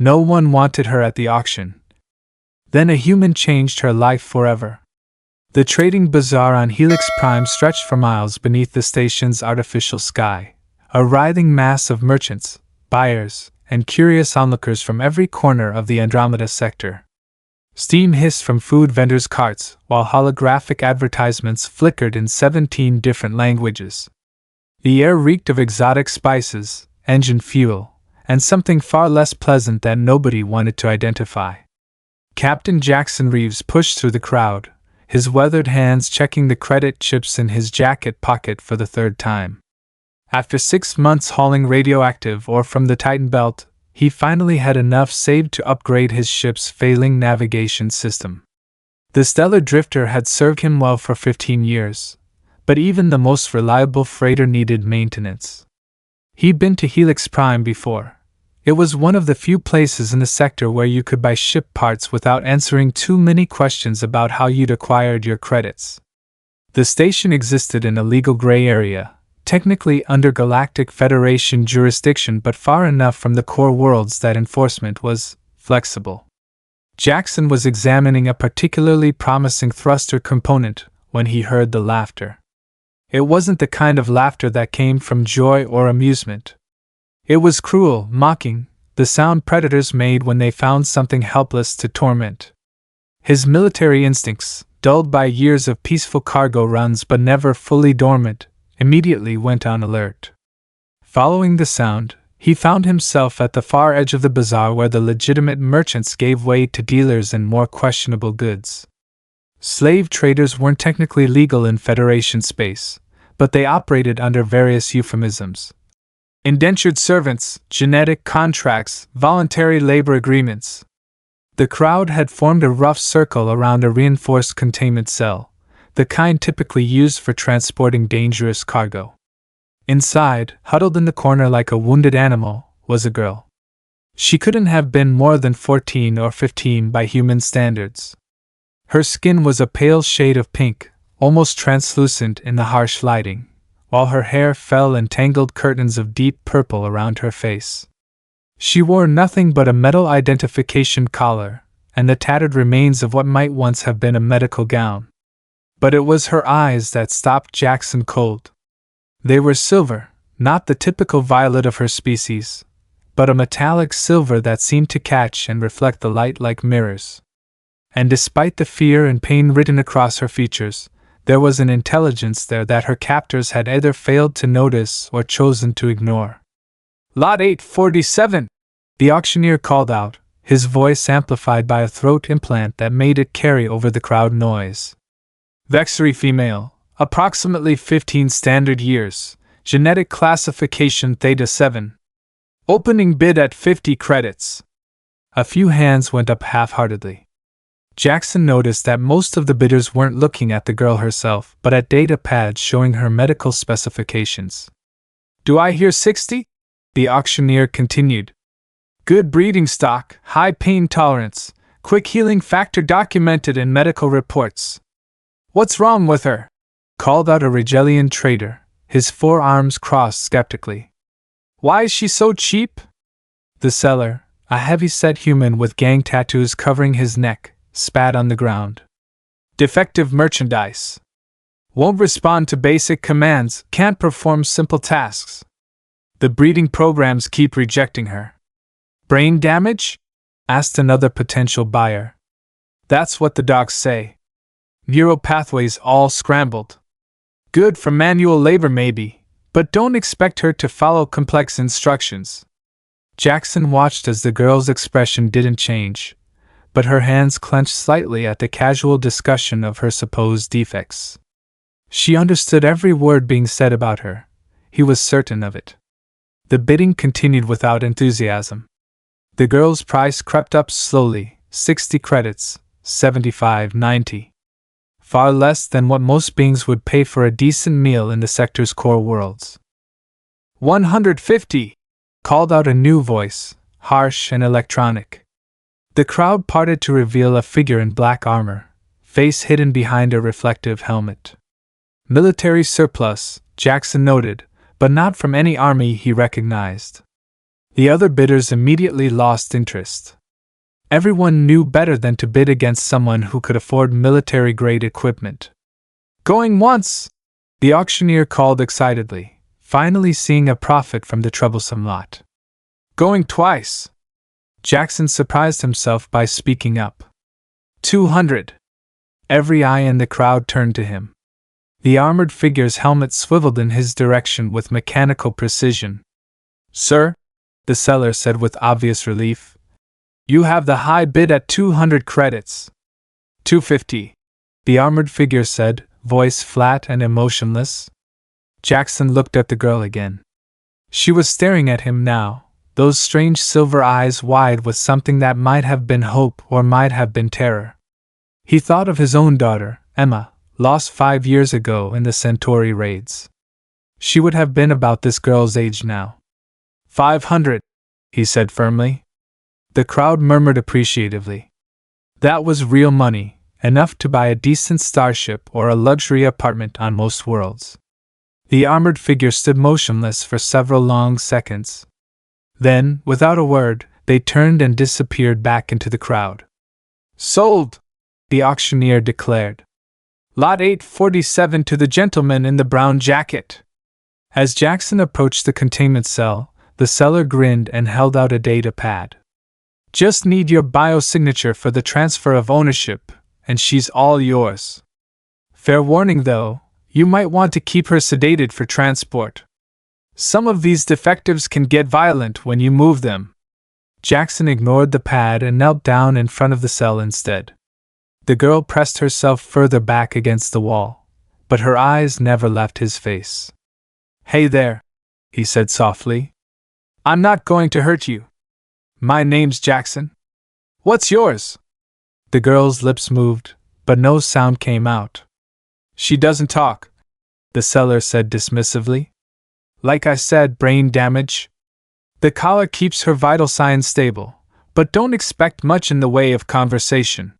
No one wanted her at the auction. Then a human changed her life forever. The trading bazaar on Helix Prime stretched for miles beneath the station's artificial sky, a writhing mass of merchants, buyers, and curious onlookers from every corner of the Andromeda sector. Steam hissed from food vendors' carts, while holographic advertisements flickered in 17 different languages. The air reeked of exotic spices, engine fuel, and something far less pleasant that nobody wanted to identify. Captain Jaxon Reeves pushed through the crowd, his weathered hands checking the credit chips in his jacket pocket for the third time. After 6 months hauling radioactive ore from the Titan Belt, he finally had enough saved to upgrade his ship's failing navigation system. The Stellar Drifter had served him well for 15 years, but even the most reliable freighter needed maintenance. He'd been to Helix Prime before. It was one of the few places in the sector where you could buy ship parts without answering too many questions about how you'd acquired your credits. The station existed in a legal gray area, technically under Galactic Federation jurisdiction but far enough from the core worlds that enforcement was flexible. Jaxon was examining a particularly promising thruster component when he heard the laughter. It wasn't the kind of laughter that came from joy or amusement. It was cruel, mocking, the sound predators made when they found something helpless to torment. His military instincts, dulled by years of peaceful cargo runs but never fully dormant, immediately went on alert. Following the sound, he found himself at the far edge of the bazaar where the legitimate merchants gave way to dealers in more questionable goods. Slave traders weren't technically legal in Federation space, but they operated under various euphemisms. Indentured servants, genetic contracts, voluntary labor agreements. The crowd had formed a rough circle around a reinforced containment cell, the kind typically used for transporting dangerous cargo. Inside, huddled in the corner like a wounded animal, was a girl. She couldn't have been more than 14 or 15 by human standards. Her skin was a pale shade of pink, almost translucent in the harsh lighting, while her hair fell in tangled curtains of deep purple around her face. She wore nothing but a metal identification collar, and the tattered remains of what might once have been a medical gown. But it was her eyes that stopped Jaxon cold. They were silver, not the typical violet of her species, but a metallic silver that seemed to catch and reflect the light like mirrors. And despite the fear and pain written across her features, there was an intelligence there that her captors had either failed to notice or chosen to ignore. "Lot 847! The auctioneer called out, his voice amplified by a throat implant that made it carry over the crowd noise. "Vexary female, approximately 15 standard years, genetic classification Theta 7. Opening bid at 50 credits. A few hands went up half-heartedly. Jaxon noticed that most of the bidders weren't looking at the girl herself, but at data pads showing her medical specifications. "Do I hear 60? The auctioneer continued. "Good breeding stock, high pain tolerance, quick healing factor documented in medical reports." "What's wrong with her?" called out a Regelian trader, his forearms crossed skeptically. "Why is she so cheap?" The seller, a heavy-set human with gang tattoos covering his neck, spat on the ground. "Defective merchandise. Won't respond to basic commands, can't perform simple tasks. The breeding programs keep rejecting her." "Brain damage?" asked another potential buyer. "That's what the docs say. Neural pathways all scrambled. Good for manual labor maybe, but don't expect her to follow complex instructions." Jaxon watched as the girl's expression didn't change, but her hands clenched slightly at the casual discussion of her supposed defects. She understood every word being said about her. He was certain of it. The bidding continued without enthusiasm. The girl's price crept up slowly, 60 credits, 75.90. Far less than what most beings would pay for a decent meal in the sector's core worlds. 150! Called out a new voice, harsh and electronic. The crowd parted to reveal a figure in black armor, face hidden behind a reflective helmet. Military surplus, Jaxon noted, but not from any army he recognized. The other bidders immediately lost interest. Everyone knew better than to bid against someone who could afford military-grade equipment. Going once! The auctioneer called excitedly, finally seeing a profit from the troublesome lot. Going twice! Jaxon surprised himself by speaking up. 200! Every eye in the crowd turned to him. The armored figure's helmet swiveled in his direction with mechanical precision. Sir, the seller said with obvious relief, you have the high bid at 200 credits. 250, the armored figure said, voice flat and emotionless. Jaxon looked at the girl again. She was staring at him now, those strange silver eyes wide with something that might have been hope or might have been terror. He thought of his own daughter, Emma, lost 5 years ago in the Centauri raids. She would have been about this girl's age now. 500, he said firmly. The crowd murmured appreciatively. That was real money, enough to buy a decent starship or a luxury apartment on most worlds. The armored figure stood motionless for several long seconds. Then, without a word, they turned and disappeared back into the crowd. Sold! The auctioneer declared. Lot 847 to the gentleman in the brown jacket. As Jaxon approached the containment cell, the seller grinned and held out a data pad. Just need your biosignature for the transfer of ownership, and she's all yours. Fair warning though, you might want to keep her sedated for transport. Some of these defectives can get violent when you move them. Jaxon ignored the pad and knelt down in front of the cell instead. The girl pressed herself further back against the wall, but her eyes never left his face. Hey there, he said softly. I'm not going to hurt you. My name's Jaxon. What's yours? The girl's lips moved, but no sound came out. She doesn't talk, the seller said dismissively. Like I said, brain damage. The collar keeps her vital signs stable, but don't expect much in the way of conversation.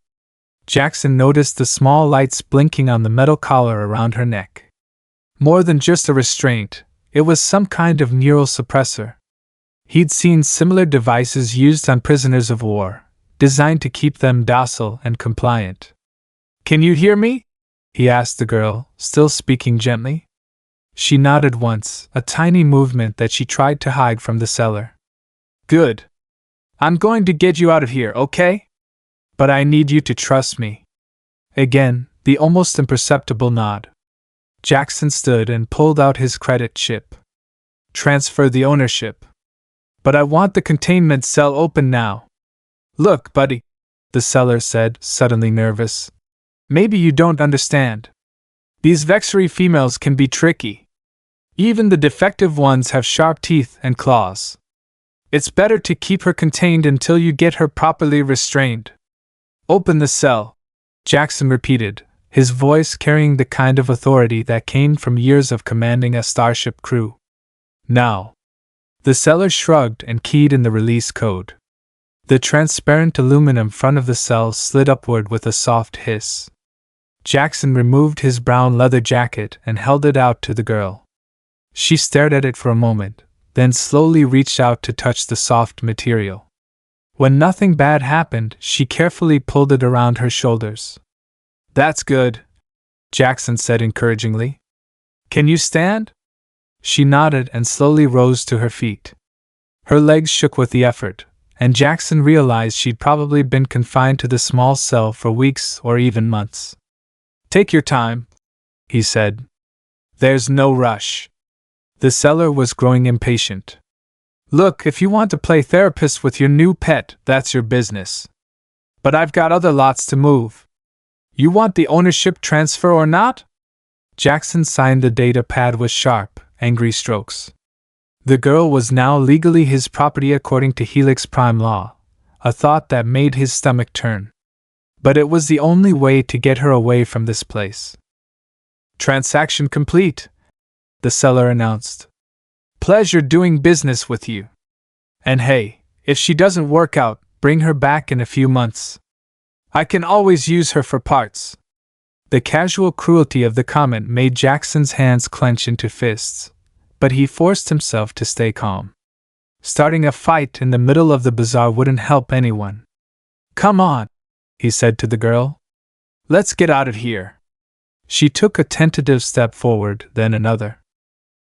Jaxon noticed the small lights blinking on the metal collar around her neck. More than just a restraint, it was some kind of neural suppressor. He'd seen similar devices used on prisoners of war, designed to keep them docile and compliant. Can you hear me? He asked the girl, still speaking gently. She nodded once, a tiny movement that she tried to hide from the seller. Good. I'm going to get you out of here, okay? But I need you to trust me. Again, the almost imperceptible nod. Jaxon stood and pulled out his credit chip. Transfer the ownership. But I want the containment cell open now. Look, buddy, the seller said, suddenly nervous. Maybe you don't understand. These Vexery females can be tricky. Even the defective ones have sharp teeth and claws. It's better to keep her contained until you get her properly restrained. Open the cell, Jaxon repeated, his voice carrying the kind of authority that came from years of commanding a starship crew. Now. The seller shrugged and keyed in the release code. The transparent aluminum front of the cell slid upward with a soft hiss. Jaxon removed his brown leather jacket and held it out to the girl. She stared at it for a moment, then slowly reached out to touch the soft material. When nothing bad happened, she carefully pulled it around her shoulders. That's good, Jaxon said encouragingly. Can you stand? She nodded and slowly rose to her feet. Her legs shook with the effort, and Jaxon realized she'd probably been confined to the small cell for weeks or even months. Take your time, he said. There's no rush. The seller was growing impatient. Look, if you want to play therapist with your new pet, that's your business. But I've got other lots to move. You want the ownership transfer or not? Jaxon signed the data pad with sharp, angry strokes. The girl was now legally his property according to Helix Prime law, a thought that made his stomach turn. But it was the only way to get her away from this place. Transaction complete, the seller announced. Pleasure doing business with you. And hey, if she doesn't work out, bring her back in a few months. I can always use her for parts. The casual cruelty of the comment made Jaxon's hands clench into fists, but he forced himself to stay calm. Starting a fight in the middle of the bazaar wouldn't help anyone. "Come on," he said to the girl. "Let's get out of here." She took a tentative step forward, then another.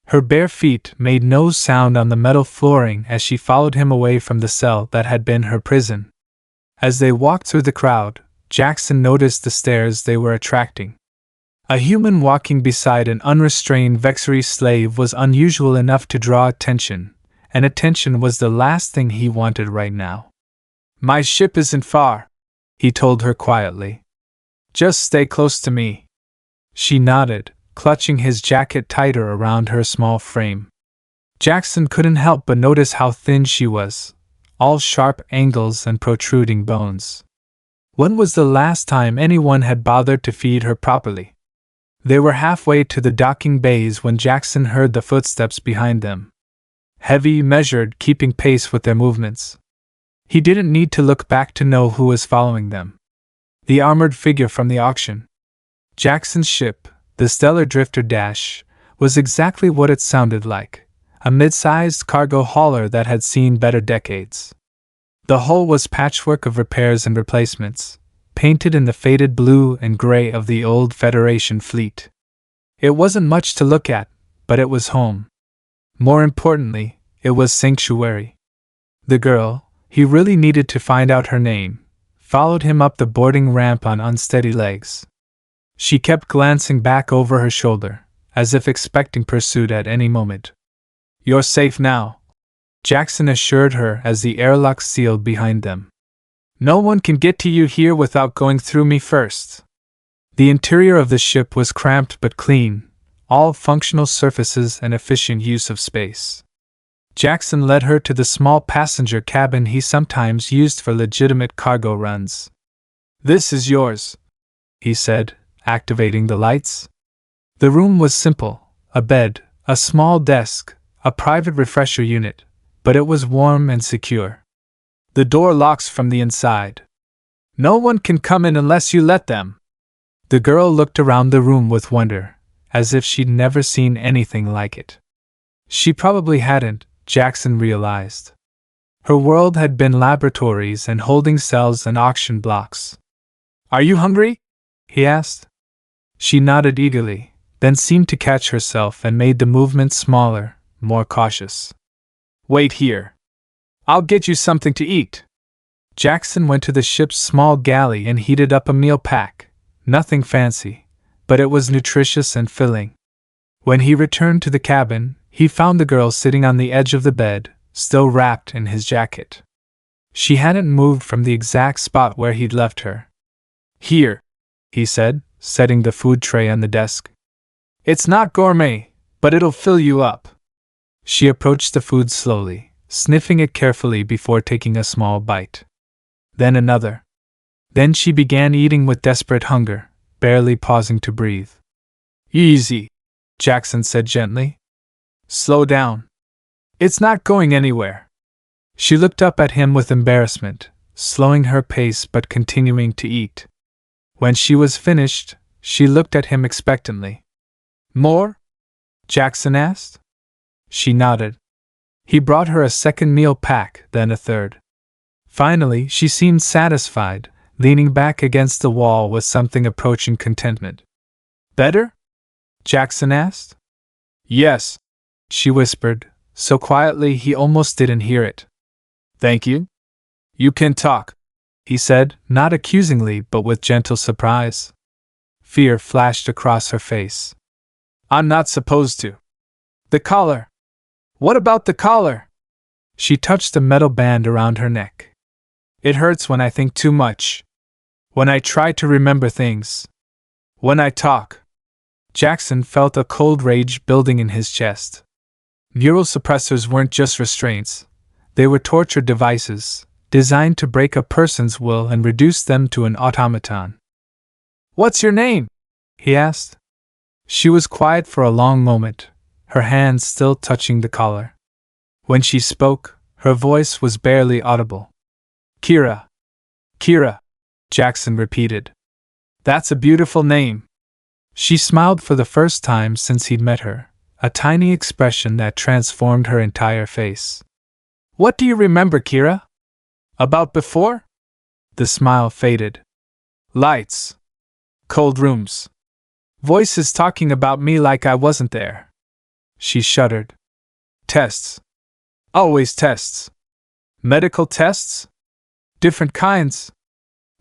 Her bare feet made no sound on the metal flooring as she followed him away from the cell that had been her prison. As they walked through the crowd, Jaxon noticed the stares they were attracting. A human walking beside an unrestrained vexary slave was unusual enough to draw attention, and attention was the last thing he wanted right now. "My ship isn't far," he told her quietly. "Just stay close to me." She nodded, clutching his jacket tighter around her small frame. Jaxon couldn't help but notice how thin she was, all sharp angles and protruding bones. When was the last time anyone had bothered to feed her properly? They were halfway to the docking bays when Jaxon heard the footsteps behind them. Heavy, measured, keeping pace with their movements. He didn't need to look back to know who was following them. The armored figure from the auction. Jaxon's ship, the Stellar Drifter Dash, was exactly what it sounded like, a mid-sized cargo hauler that had seen better decades. The hull was patchwork of repairs and replacements, painted in the faded blue and gray of the old Federation fleet. It wasn't much to look at, but it was home. More importantly, it was sanctuary. The girl, he really needed to find out her name, followed him up the boarding ramp on unsteady legs. She kept glancing back over her shoulder, as if expecting pursuit at any moment. "You're safe now," Jaxon assured her as the airlock sealed behind them. "No one can get to you here without going through me first." The interior of the ship was cramped but clean, all functional surfaces and efficient use of space. Jaxon led her to the small passenger cabin he sometimes used for legitimate cargo runs. "This is yours," he said, activating the lights. The room was simple, a bed, a small desk, a private refresher unit, but it was warm and secure. "The door locks from the inside. No one can come in unless you let them." The girl looked around the room with wonder, as if she'd never seen anything like it. She probably hadn't, Jaxon realized. Her world had been laboratories and holding cells and auction blocks. "Are you hungry?" he asked. She nodded eagerly, then seemed to catch herself and made the movement smaller, more cautious. "Wait here. I'll get you something to eat." Jaxon went to the ship's small galley and heated up a meal pack, nothing fancy, but it was nutritious and filling. When he returned to the cabin, he found the girl sitting on the edge of the bed, still wrapped in his jacket. She hadn't moved from the exact spot where he'd left her. "Here," he said, setting the food tray on the desk. "It's not gourmet, but it'll fill you up." She approached the food slowly, sniffing it carefully before taking a small bite. Then another. Then she began eating with desperate hunger, barely pausing to breathe. "Easy," Jaxon said gently. "Slow down. It's not going anywhere." She looked up at him with embarrassment, slowing her pace but continuing to eat. When she was finished, she looked at him expectantly. "More?" Jaxon asked. She nodded. He brought her a second meal pack, then a third. Finally, she seemed satisfied, leaning back against the wall with something approaching contentment. "Better?" Jaxon asked. "Yes," she whispered, so quietly he almost didn't hear it. "Thank you. You can talk," he said, not accusingly but with gentle surprise. Fear flashed across her face. "I'm not supposed to." "The collar." "What about the collar?" She touched the metal band around her neck. "It hurts when I think too much. When I try to remember things. When I talk." Jaxon felt a cold rage building in his chest. Neural suppressors weren't just restraints. They were torture devices, designed to break a person's will and reduce them to an automaton. "What's your name?" he asked. She was quiet for a long moment, her hands still touching the collar. When she spoke, her voice was barely audible. "Kira." "Kira," Jaxon repeated. "That's a beautiful name." She smiled for the first time since he'd met her, a tiny expression that transformed her entire face. What do you remember, Kira? About before? The smile faded. Lights. Cold rooms. Voices talking about me like I wasn't there. She shuddered. Tests. Always tests. Medical tests? Different kinds.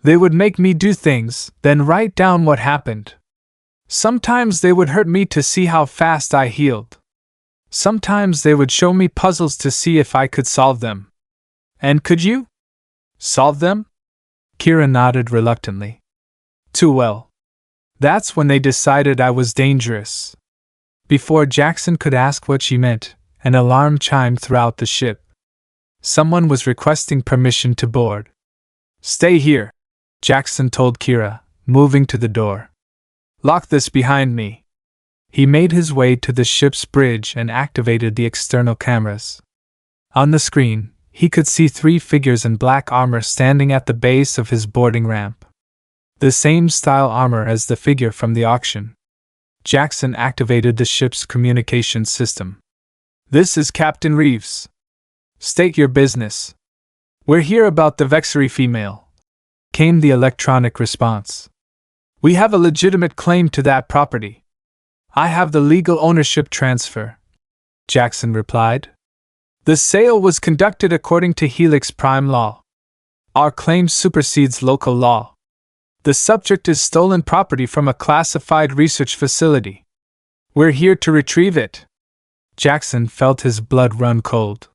They would make me do things, then write down what happened. Sometimes they would hurt me to see how fast I healed. Sometimes they would show me puzzles to see if I could solve them. And could you? Solve them? Kira nodded reluctantly. Too well. That's when they decided I was dangerous. Before Jaxon could ask what she meant, an alarm chimed throughout the ship. Someone was requesting permission to board. Stay here, Jaxon told Kira, moving to the door. Lock this behind me. He made his way to the ship's bridge and activated the external cameras. On the screen, he could see 3 figures in black armor standing at the base of his boarding ramp. The same style armor as the figure from the auction. Jaxon activated the ship's communication system. This is Captain Reeves. State your business. We're here about the Vexery female, came the electronic response. We have a legitimate claim to that property. I have the legal ownership transfer, Jaxon replied. The sale was conducted according to Helix Prime law. Our claim supersedes local law. The subject is stolen property from a classified research facility. We're here to retrieve it. Jaxon felt his blood run cold.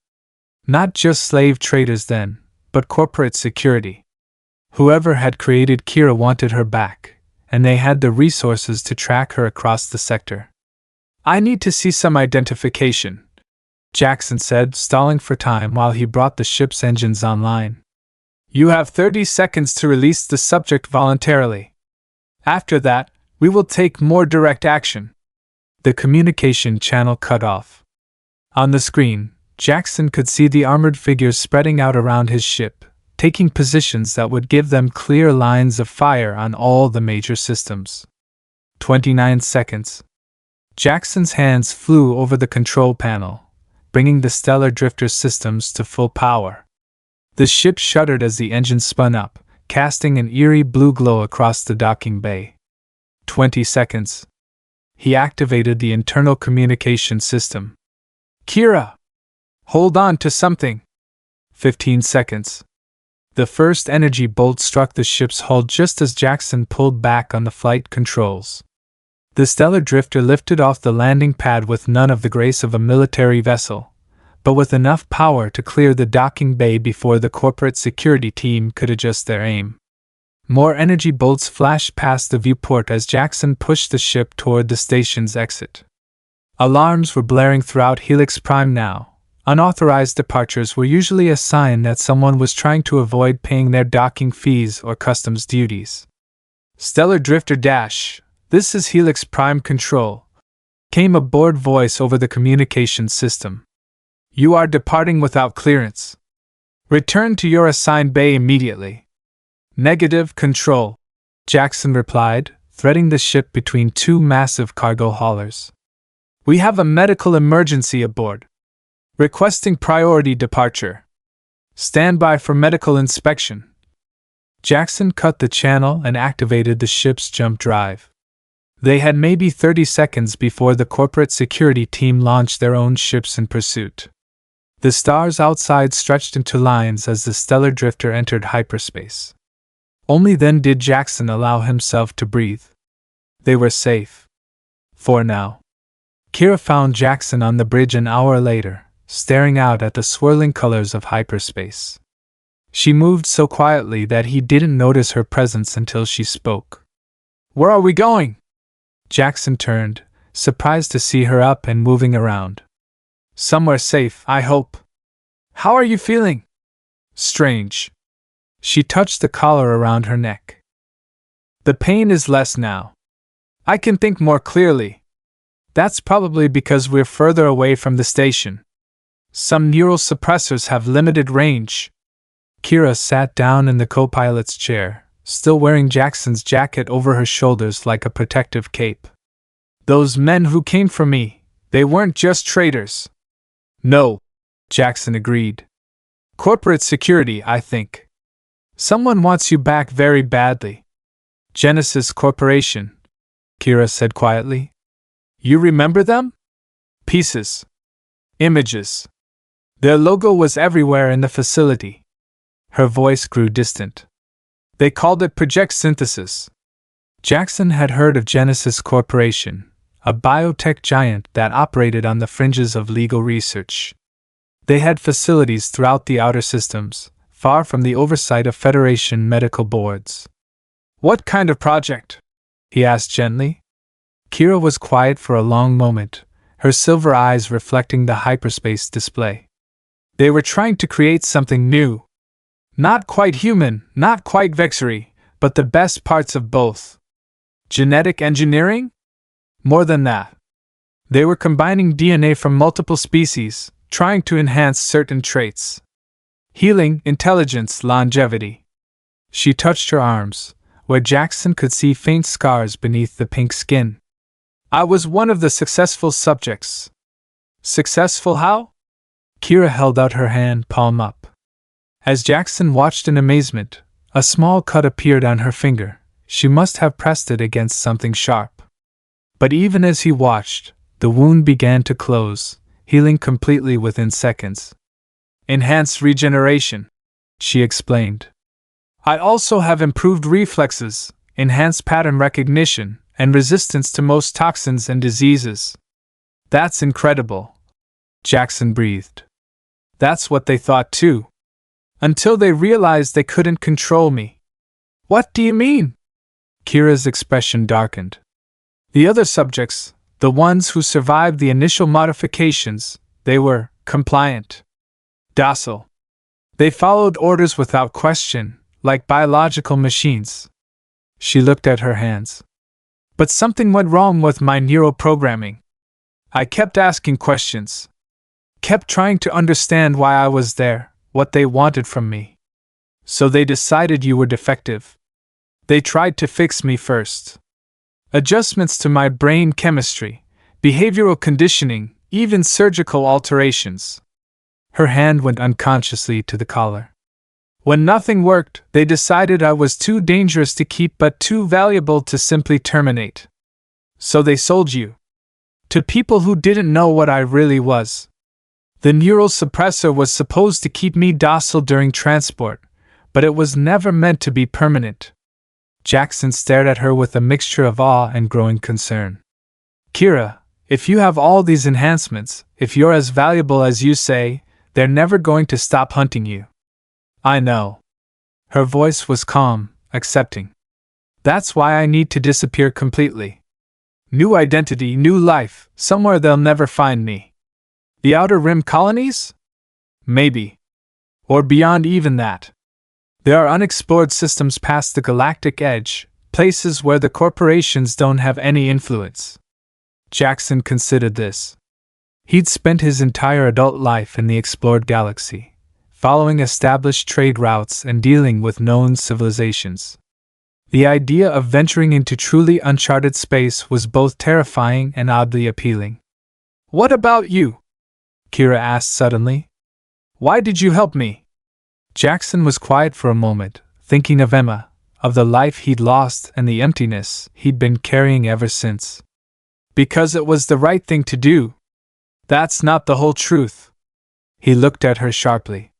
Not just slave traders then, but corporate security. Whoever had created Kira wanted her back, and they had the resources to track her across the sector. I need to see some identification, Jaxon said, stalling for time while he brought the ship's engines online. You have 30 seconds to release the subject voluntarily. After that, we will take more direct action. The communication channel cut off. On the screen, Jaxon could see the armored figures spreading out around his ship, taking positions that would give them clear lines of fire on all the major systems. 29 seconds. Jackson's hands flew over the control panel, bringing the stellar drifter systems to full power. The ship shuddered as the engine spun up, casting an eerie blue glow across the docking bay. 20 seconds. He activated the internal communication system. Kira! Hold on to something. 15 seconds. The first energy bolt struck the ship's hull just as Jaxon pulled back on the flight controls. The stellar drifter lifted off the landing pad with none of the grace of a military vessel, but with enough power to clear the docking bay before the corporate security team could adjust their aim. More energy bolts flashed past the viewport as Jaxon pushed the ship toward the station's exit. Alarms were blaring throughout Helix Prime now. Unauthorized departures were usually a sign that someone was trying to avoid paying their docking fees or customs duties. Stellar Drifter Dash, this is Helix Prime Control, came a bored voice over the communication system. You are departing without clearance. Return to your assigned bay immediately. Negative, Control, Jaxon replied, threading the ship between 2 massive cargo haulers. We have a medical emergency aboard. Requesting priority departure. Stand by for medical inspection. Jaxon cut the channel and activated the ship's jump drive. They had maybe 30 seconds before the corporate security team launched their own ships in pursuit. The stars outside stretched into lines as the stellar drifter entered hyperspace. Only then did Jaxon allow himself to breathe. They were safe. For now. Kira found Jaxon on the bridge an hour later, staring out at the swirling colors of hyperspace. She moved so quietly that he didn't notice her presence until she spoke. Where are we going? Jaxon turned, surprised to see her up and moving around. Somewhere safe, I hope. How are you feeling? Strange. She touched the collar around her neck. The pain is less now. I can think more clearly. That's probably because we're further away from the station. Some neural suppressors have limited range. Kira sat down in the co-pilot's chair, still wearing Jaxon's jacket over her shoulders like a protective cape. Those men who came for me, they weren't just traitors. No, Jaxon agreed. Corporate security, I think. Someone wants you back very badly. Genesis Corporation, Kira said quietly. You remember them? Pieces. Images. Their logo was everywhere in the facility. Her voice grew distant. They called it project synthesis. Jaxon had heard of Genesis Corporation, a biotech giant that operated on the fringes of legal research. They had facilities throughout the outer systems, far from the oversight of Federation medical boards. What kind of project? He asked gently. Kira was quiet for a long moment, her silver eyes reflecting the hyperspace display. They were trying to create something new. Not quite human, not quite vexury, but the best parts of both. Genetic engineering? More than that. They were combining DNA from multiple species, trying to enhance certain traits. Healing, intelligence, longevity. She touched her arms, where Jaxon could see faint scars beneath the pink skin. I was one of the successful subjects. Successful how? Kira held out her hand, palm up. As Jaxon watched in amazement, a small cut appeared on her finger. She must have pressed it against something sharp. But even as he watched, the wound began to close, healing completely within seconds. Enhanced regeneration, she explained. I also have improved reflexes, enhanced pattern recognition, and resistance to most toxins and diseases. That's incredible, Jaxon breathed. That's what they thought too. Until they realized they couldn't control me. What do you mean? Kira's expression darkened. The other subjects, the ones who survived the initial modifications, they were compliant. Docile. They followed orders without question, like biological machines. She looked at her hands. But something went wrong with my neural programming. I kept asking questions. Kept trying to understand why I was there, what they wanted from me. So they decided you were defective. They tried to fix me first. Adjustments to my brain chemistry, behavioral conditioning, even surgical alterations. Her hand went unconsciously to the collar. When nothing worked, they decided I was too dangerous to keep but too valuable to simply terminate. So they sold you. To people who didn't know what I really was. The neural suppressor was supposed to keep me docile during transport, but it was never meant to be permanent. Jaxon stared at her with a mixture of awe and growing concern. Kira, if you have all these enhancements, if you're as valuable as you say, they're never going to stop hunting you. I know. Her voice was calm, accepting. That's why I need to disappear completely. New identity, new life, somewhere they'll never find me. The Outer Rim colonies? Maybe. Or beyond even that. There are unexplored systems past the galactic edge, places where the corporations don't have any influence. Jaxon considered this. He'd spent his entire adult life in the explored galaxy, following established trade routes and dealing with known civilizations. The idea of venturing into truly uncharted space was both terrifying and oddly appealing. What about you? Kira asked suddenly. Why did you help me? Jaxon was quiet for a moment, thinking of Emma, of the life he'd lost and the emptiness he'd been carrying ever since. Because it was the right thing to do. That's not the whole truth. He looked at her sharply.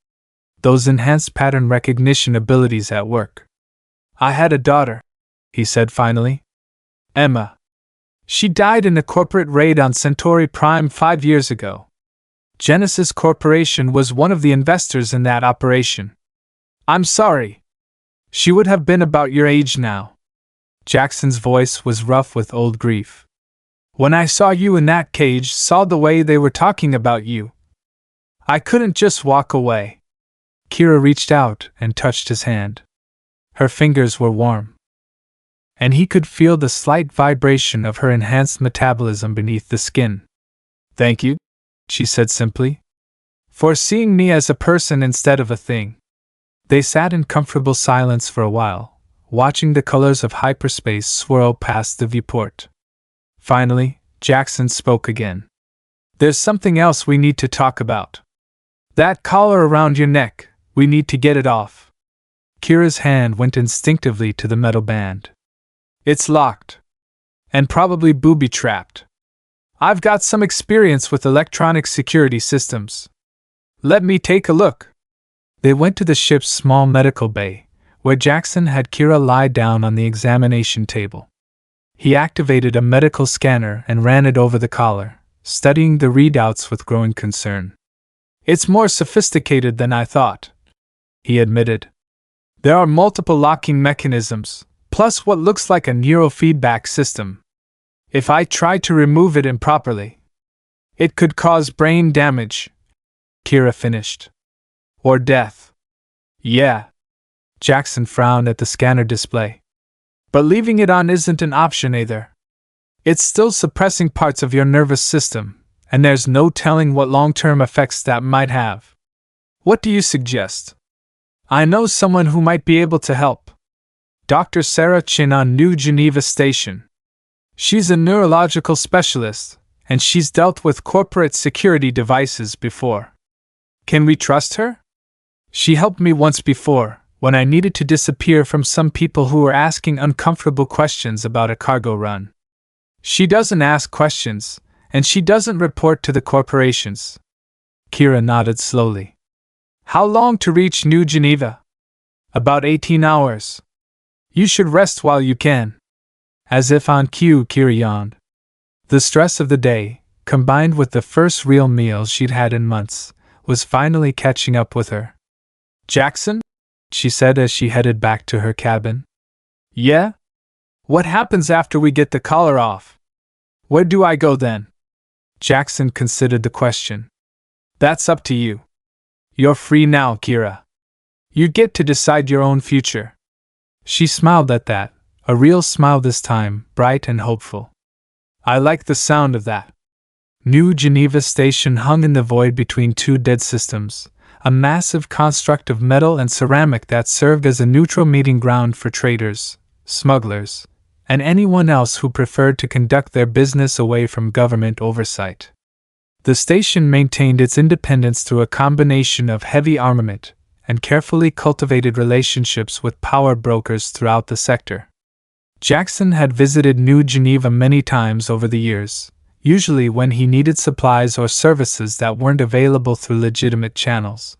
Those enhanced pattern recognition abilities at work. I had a daughter, he said finally. Emma. She died in a corporate raid on Centauri Prime 5 years ago. Genesis Corporation was one of the investors in that operation. I'm sorry. She would have been about your age now. Jaxon's voice was rough with old grief. When I saw you in that cage, saw the way they were talking about you, I couldn't just walk away. Kira reached out and touched his hand. Her fingers were warm. And he could feel the slight vibration of her enhanced metabolism beneath the skin. Thank you, she said simply, for seeing me as a person instead of a thing. They sat in comfortable silence for a while, watching the colors of hyperspace swirl past the viewport. Finally, Jaxon spoke again. There's something else we need to talk about. That collar around your neck, we need to get it off. Kira's hand went instinctively to the metal band. It's locked. And probably booby-trapped. I've got some experience with electronic security systems. Let me take a look. They went to the ship's small medical bay, where Jaxon had Kira lie down on the examination table. He activated a medical scanner and ran it over the collar, studying the readouts with growing concern. It's more sophisticated than I thought, he admitted. There are multiple locking mechanisms, plus what looks like a neurofeedback system. If I try to remove it improperly, it could cause brain damage, Kira finished. Or death. Yeah. Jaxon frowned at the scanner display. But leaving it on isn't an option either. It's still suppressing parts of your nervous system, and there's no telling what long-term effects that might have. What do you suggest? I know someone who might be able to help. Dr. Sarah Chin on New Geneva Station. She's a neurological specialist, and she's dealt with corporate security devices before. Can we trust her? She helped me once before, when I needed to disappear from some people who were asking uncomfortable questions about a cargo run. She doesn't ask questions, and she doesn't report to the corporations. Kira nodded slowly. How long to reach New Geneva? About 18 hours. You should rest while you can. As if on cue, Kira yawned. The stress of the day, combined with the first real meal she'd had in months, was finally catching up with her. Jaxon? She said as she headed back to her cabin. Yeah? What happens after we get the collar off? Where do I go then? Jaxon considered the question. That's up to you. You're free now, Kira. You get to decide your own future. She smiled at that, a real smile this time, bright and hopeful. I like the sound of that. New Geneva Station hung in the void between two dead systems, a massive construct of metal and ceramic that served as a neutral meeting ground for traders, smugglers, and anyone else who preferred to conduct their business away from government oversight. The station maintained its independence through a combination of heavy armament and carefully cultivated relationships with power brokers throughout the sector. Jaxon had visited New Geneva many times over the years, usually when he needed supplies or services that weren't available through legitimate channels.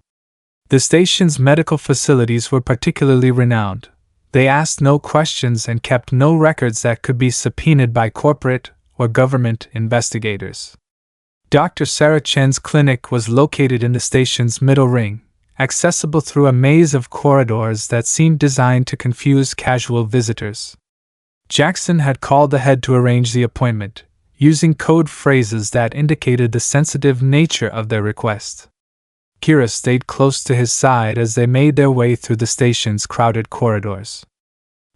The station's medical facilities were particularly renowned. They asked no questions and kept no records that could be subpoenaed by corporate or government investigators. Dr. Sarah Chen's clinic was located in the station's middle ring, accessible through a maze of corridors that seemed designed to confuse casual visitors. Jaxon had called ahead to arrange the appointment, using code phrases that indicated the sensitive nature of their request. Kira stayed close to his side as they made their way through the station's crowded corridors.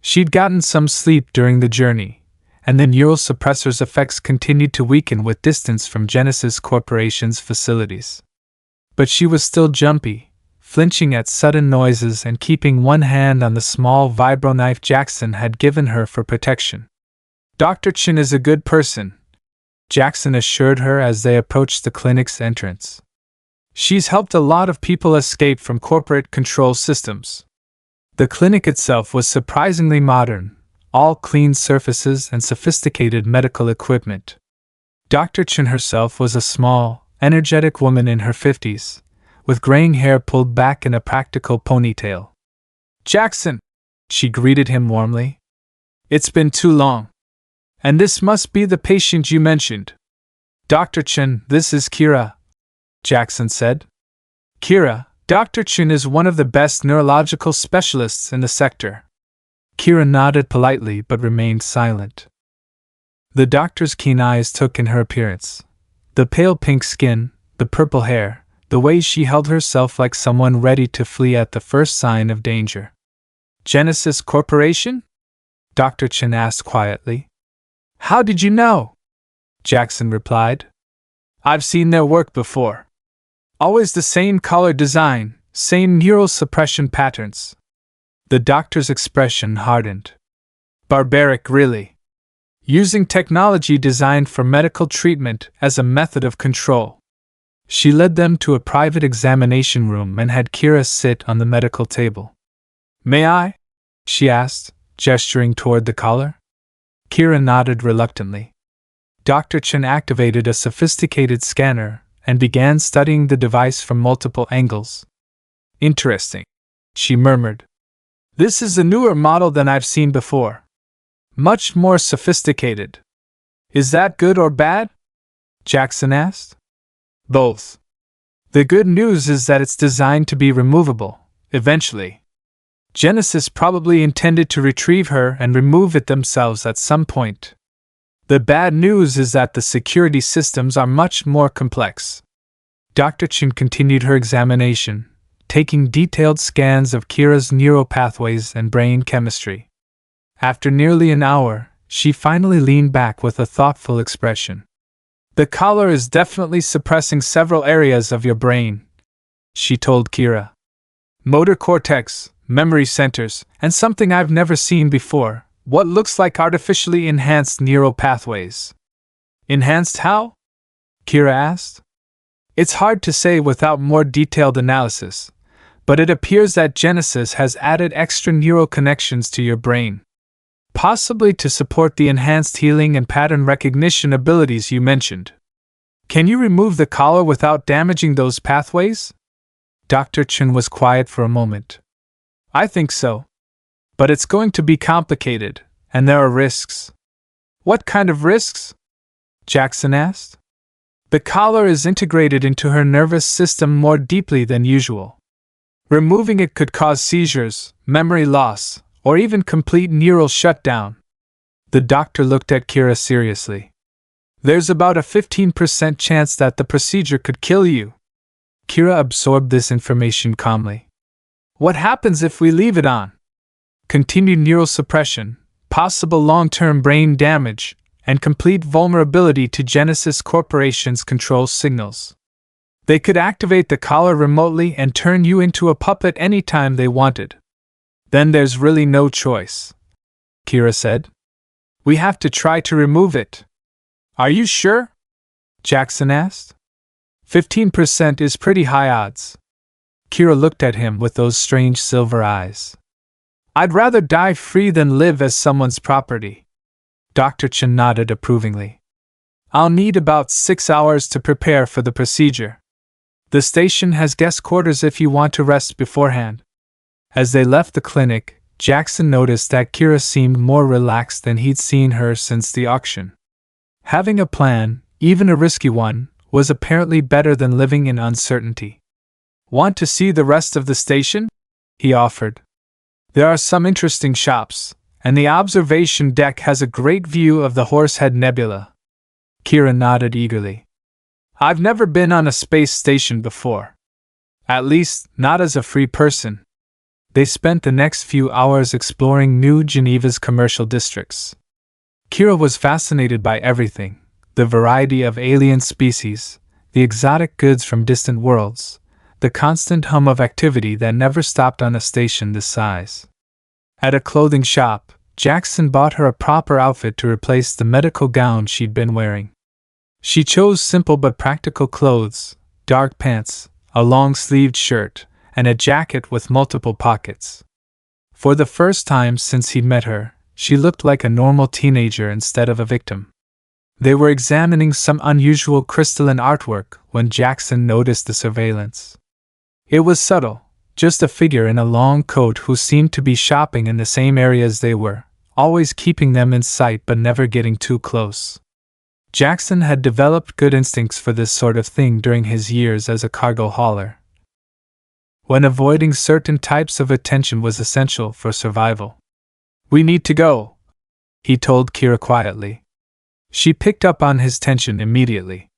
She'd gotten some sleep during the journey, and the neural suppressor's effects continued to weaken with distance from Genesis Corporation's facilities. But she was still jumpy, flinching at sudden noises and keeping one hand on the small vibroknife Jaxon had given her for protection. Dr. Chin is a good person, Jaxon assured her as they approached the clinic's entrance. She's helped a lot of people escape from corporate control systems. The clinic itself was surprisingly modern, all clean surfaces and sophisticated medical equipment. Dr. Chin herself was a small, energetic woman in her 50s, with graying hair pulled back in a practical ponytail. Jaxon, she greeted him warmly. It's been too long. And this must be the patient you mentioned. Dr. Chin, this is Kira, Jaxon said. Kira, Dr. Chin is one of the best neurological specialists in the sector. Kira nodded politely but remained silent. The doctor's keen eyes took in her appearance. The pale pink skin, the purple hair, the way she held herself like someone ready to flee at the first sign of danger. Genesis Corporation? Dr. Chin asked quietly. How did you know? Jaxon replied. I've seen their work before. Always the same color design, same neural suppression patterns. The doctor's expression hardened. Barbaric, really. Using technology designed for medical treatment as a method of control. She led them to a private examination room and had Kira sit on the medical table. "May I?" she asked, gesturing toward the collar. Kira nodded reluctantly. Dr. Chen activated a sophisticated scanner and began studying the device from multiple angles. "Interesting," she murmured. "This is a newer model than I've seen before. Much more sophisticated. Is that good or bad?" Jaxon asked. "Both. The good news is that it's designed to be removable, eventually. Genesis probably intended to retrieve her and remove it themselves at some point. The bad news is that the security systems are much more complex." Dr. Chen continued her examination, taking detailed scans of Kira's neural pathways and brain chemistry. After nearly an hour, she finally leaned back with a thoughtful expression. "The collar is definitely suppressing several areas of your brain," she told Kira. "Motor cortex, memory centers, and something I've never seen before, what looks like artificially enhanced neural pathways." "Enhanced how?" Kira asked. "It's hard to say without more detailed analysis, but it appears that Genesis has added extra neural connections to your brain. Possibly to support the enhanced healing and pattern recognition abilities you mentioned. Can you remove the collar without damaging those pathways?" Dr. Chen was quiet for a moment. "I think so. But it's going to be complicated, and there are risks." "What kind of risks?" Jaxon asked. "The collar is integrated into her nervous system more deeply than usual. Removing it could cause seizures, memory loss, or even complete neural shutdown." The doctor looked at Kira seriously. "There's about a 15% chance that the procedure could kill you." Kira absorbed this information calmly. "What happens if we leave it on?" "Continued neural suppression, possible long-term brain damage, and complete vulnerability to Genesis Corporation's control signals. They could activate the collar remotely and turn you into a puppet anytime they wanted. Then there's really no choice," Kira said. "We have to try to remove it." "Are you sure?" Jaxon asked. 15% is pretty high odds." Kira looked at him with those strange silver eyes. "I'd rather die free than live as someone's property." Dr. Chen nodded approvingly. "I'll need about 6 hours to prepare for the procedure. The station has guest quarters if you want to rest beforehand." As they left the clinic, Jaxon noticed that Kira seemed more relaxed than he'd seen her since the auction. Having a plan, even a risky one, was apparently better than living in uncertainty. "Want to see the rest of the station?" he offered. "There are some interesting shops, and the observation deck has a great view of the Horsehead Nebula." Kira nodded eagerly. "I've never been on a space station before. At least, not as a free person." They spent the next few hours exploring New Geneva's commercial districts. Kira was fascinated by everything: the variety of alien species, the exotic goods from distant worlds, the constant hum of activity that never stopped on a station this size. At a clothing shop, Jaxon bought her a proper outfit to replace the medical gown she'd been wearing. She chose simple but practical clothes: dark pants, a long-sleeved shirt, and a jacket with multiple pockets. For the first time since he'd met her, she looked like a normal teenager instead of a victim. They were examining some unusual crystalline artwork when Jaxon noticed the surveillance. It was subtle, just a figure in a long coat who seemed to be shopping in the same areas they were, always keeping them in sight but never getting too close. Jaxon had developed good instincts for this sort of thing during his years as a cargo hauler, when avoiding certain types of attention was essential for survival. "We need to go," he told Kira quietly. She picked up on his tension immediately.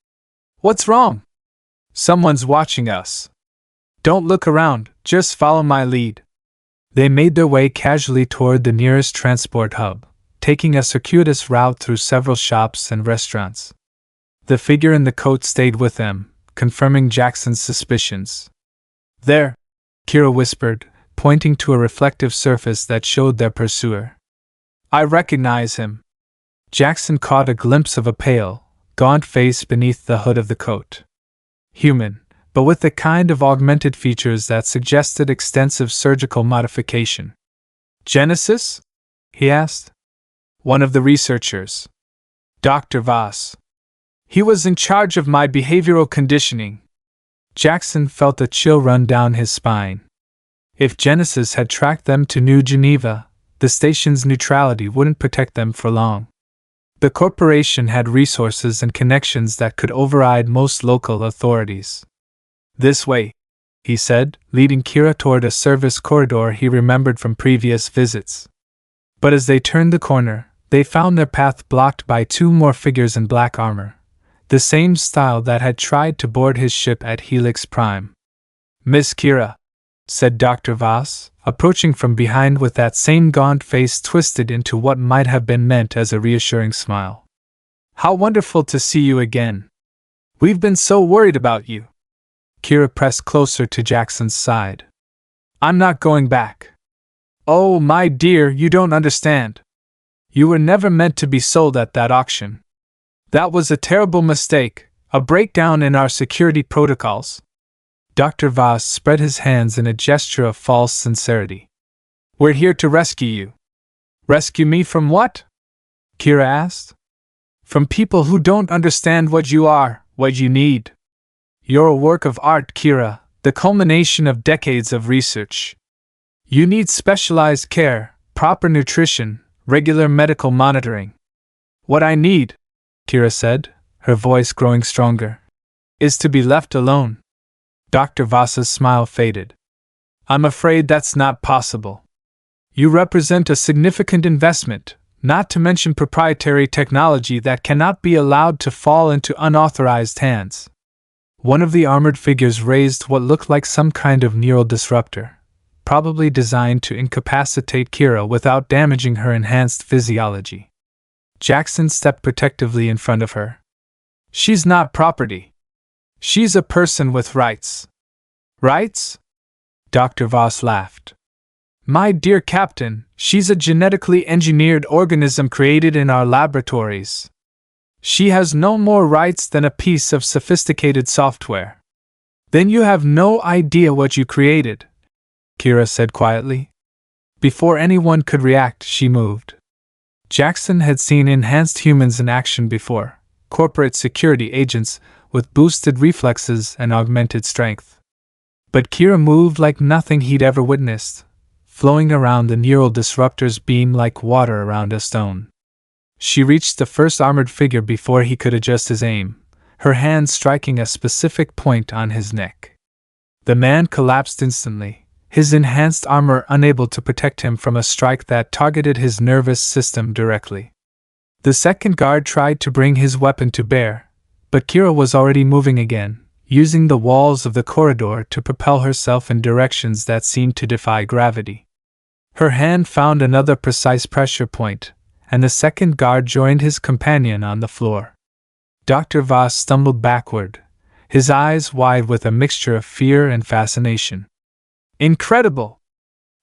"What's wrong?" "Someone's watching us." "Don't look around, just follow my lead." They made their way casually toward the nearest transport hub, taking a circuitous route through several shops and restaurants. The figure in the coat stayed with them, confirming Jaxon's suspicions. "There," Kira whispered, pointing to a reflective surface that showed their pursuer. "I recognize him." Jaxon caught a glimpse of a pale, gaunt face beneath the hood of the coat. Human, but with the kind of augmented features that suggested extensive surgical modification. Genesis? He asked. One of the researchers. Dr. Voss. He was in charge of my behavioral conditioning. Jaxon felt a chill run down his spine. If Genesis had tracked them to New Geneva, the station's neutrality wouldn't protect them for long. The corporation had resources and connections that could override most local authorities. This way, he said, leading Kira toward a service corridor he remembered from previous visits. But as they turned the corner, they found their path blocked by two more figures in black armor, the same style that had tried to board his ship at Helix Prime. Miss Kira, said Dr. Voss, approaching from behind with that same gaunt face twisted into what might have been meant as a reassuring smile. How wonderful to see you again. We've been so worried about you. Kira pressed closer to Jaxon's side. I'm not going back. Oh, my dear, you don't understand. You were never meant to be sold at that auction. That was a terrible mistake, a breakdown in our security protocols. Dr. Voss spread his hands in a gesture of false sincerity. We're here to rescue you. Rescue me from what? Kira asked. From people who don't understand what you are, what you need. You're a work of art, Kira, the culmination of decades of research. You need specialized care, proper nutrition, regular medical monitoring. What I need, Kira said, her voice growing stronger, is to be left alone. Dr. Voss's smile faded. I'm afraid that's not possible. You represent a significant investment, not to mention proprietary technology that cannot be allowed to fall into unauthorized hands. One of the armored figures raised what looked like some kind of neural disruptor, probably designed to incapacitate Kira without damaging her enhanced physiology. Jaxon stepped protectively in front of her. She's not property. She's a person with rights. Rights? Dr. Voss laughed. My dear Captain, she's a genetically engineered organism created in our laboratories. She has no more rights than a piece of sophisticated software. Then you have no idea what you created, Kira said quietly. Before anyone could react, she moved. Jaxon had seen enhanced humans in action before, corporate security agents with boosted reflexes and augmented strength. But Kira moved like nothing he'd ever witnessed, flowing around the neural disruptor's beam like water around a stone. She reached the first armored figure before he could adjust his aim, her hand striking a specific point on his neck. The man collapsed instantly, his enhanced armor unable to protect him from a strike that targeted his nervous system directly. The second guard tried to bring his weapon to bear, but Kira was already moving again, using the walls of the corridor to propel herself in directions that seemed to defy gravity. Her hand found another precise pressure point, and the second guard joined his companion on the floor. Dr. Voss stumbled backward, his eyes wide with a mixture of fear and fascination. Incredible!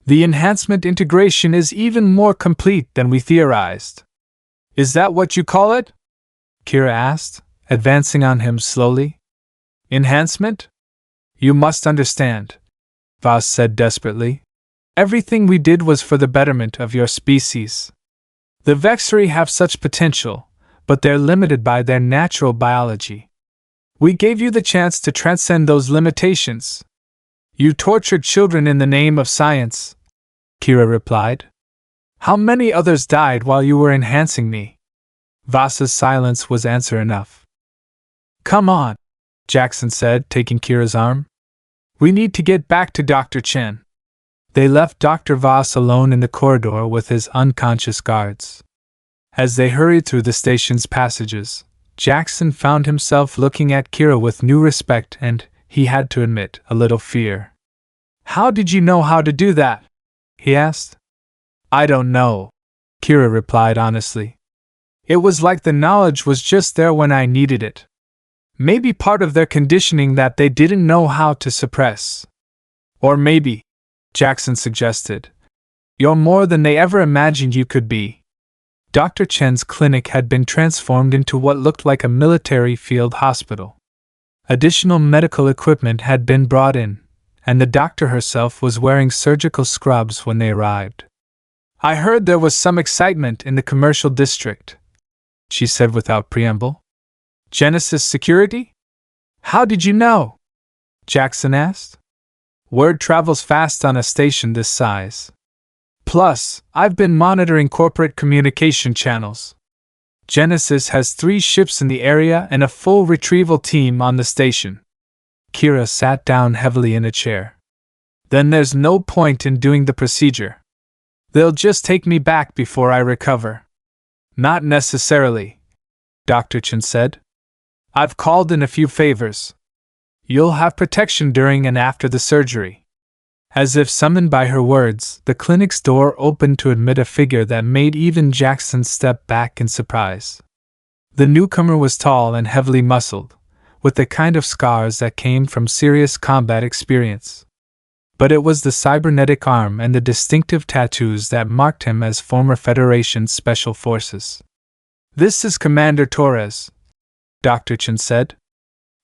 The enhancement integration is even more complete than we theorized. Is that what you call it? Kira asked, advancing on him slowly. Enhancement? You must understand, Voss said desperately. Everything we did was for the betterment of your species. The Vexari have such potential, but they're limited by their natural biology. We gave you the chance to transcend those limitations. You tortured children in the name of science, Kira replied. How many others died while you were enhancing me? Voss's silence was answer enough. Come on, Jaxon said, taking Kira's arm. We need to get back to Dr. Chen. They left Dr. Voss alone in the corridor with his unconscious guards. As they hurried through the station's passages, Jaxon found himself looking at Kira with new respect and, he had to admit, a little fear. How did you know how to do that? He asked. I don't know, Kira replied honestly. It was like the knowledge was just there when I needed it. Maybe part of their conditioning that they didn't know how to suppress. Or maybe, Jaxon suggested, you're more than they ever imagined you could be. Dr. Chen's clinic had been transformed into what looked like a military field hospital. Additional medical equipment had been brought in, and the doctor herself was wearing surgical scrubs when they arrived. "I heard there was some excitement in the commercial district," she said without preamble. "Genesis Security? How did you know?" Jaxon asked. "Word travels fast on a station this size. Plus, I've been monitoring corporate communication channels. Genesis has 3 ships in the area and a full retrieval team on the station." Kira sat down heavily in a chair. "Then there's no point in doing the procedure. They'll just take me back before I recover." "Not necessarily," Dr. Chen said. "I've called in a few favors. You'll have protection during and after the surgery." As if summoned by her words, the clinic's door opened to admit a figure that made even Jaxon step back in surprise. The newcomer was tall and heavily muscled, with the kind of scars that came from serious combat experience. But it was the cybernetic arm and the distinctive tattoos that marked him as former Federation Special Forces. "This is Commander Torres," Dr. Chen said.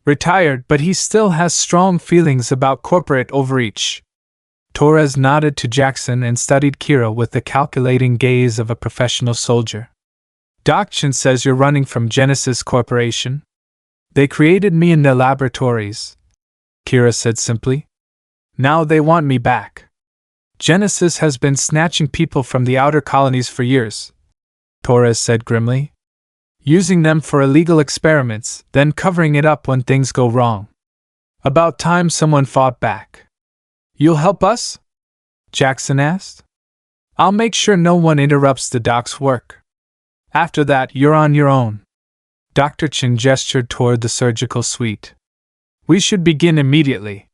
"Retired, but he still has strong feelings about corporate overreach." Torres nodded to Jaxon and studied Kira with the calculating gaze of a professional soldier. "Doc Chen says you're running from Genesis Corporation. They created me in their laboratories," Kira said simply. "Now they want me back. Genesis has been snatching people from the outer colonies for years," Torres said grimly. "Using them for illegal experiments, then covering it up when things go wrong. About time someone fought back." "You'll help us?" Jaxon asked. "I'll make sure no one interrupts the doc's work. After that, you're on your own." Dr. Chen gestured toward the surgical suite. "We should begin immediately.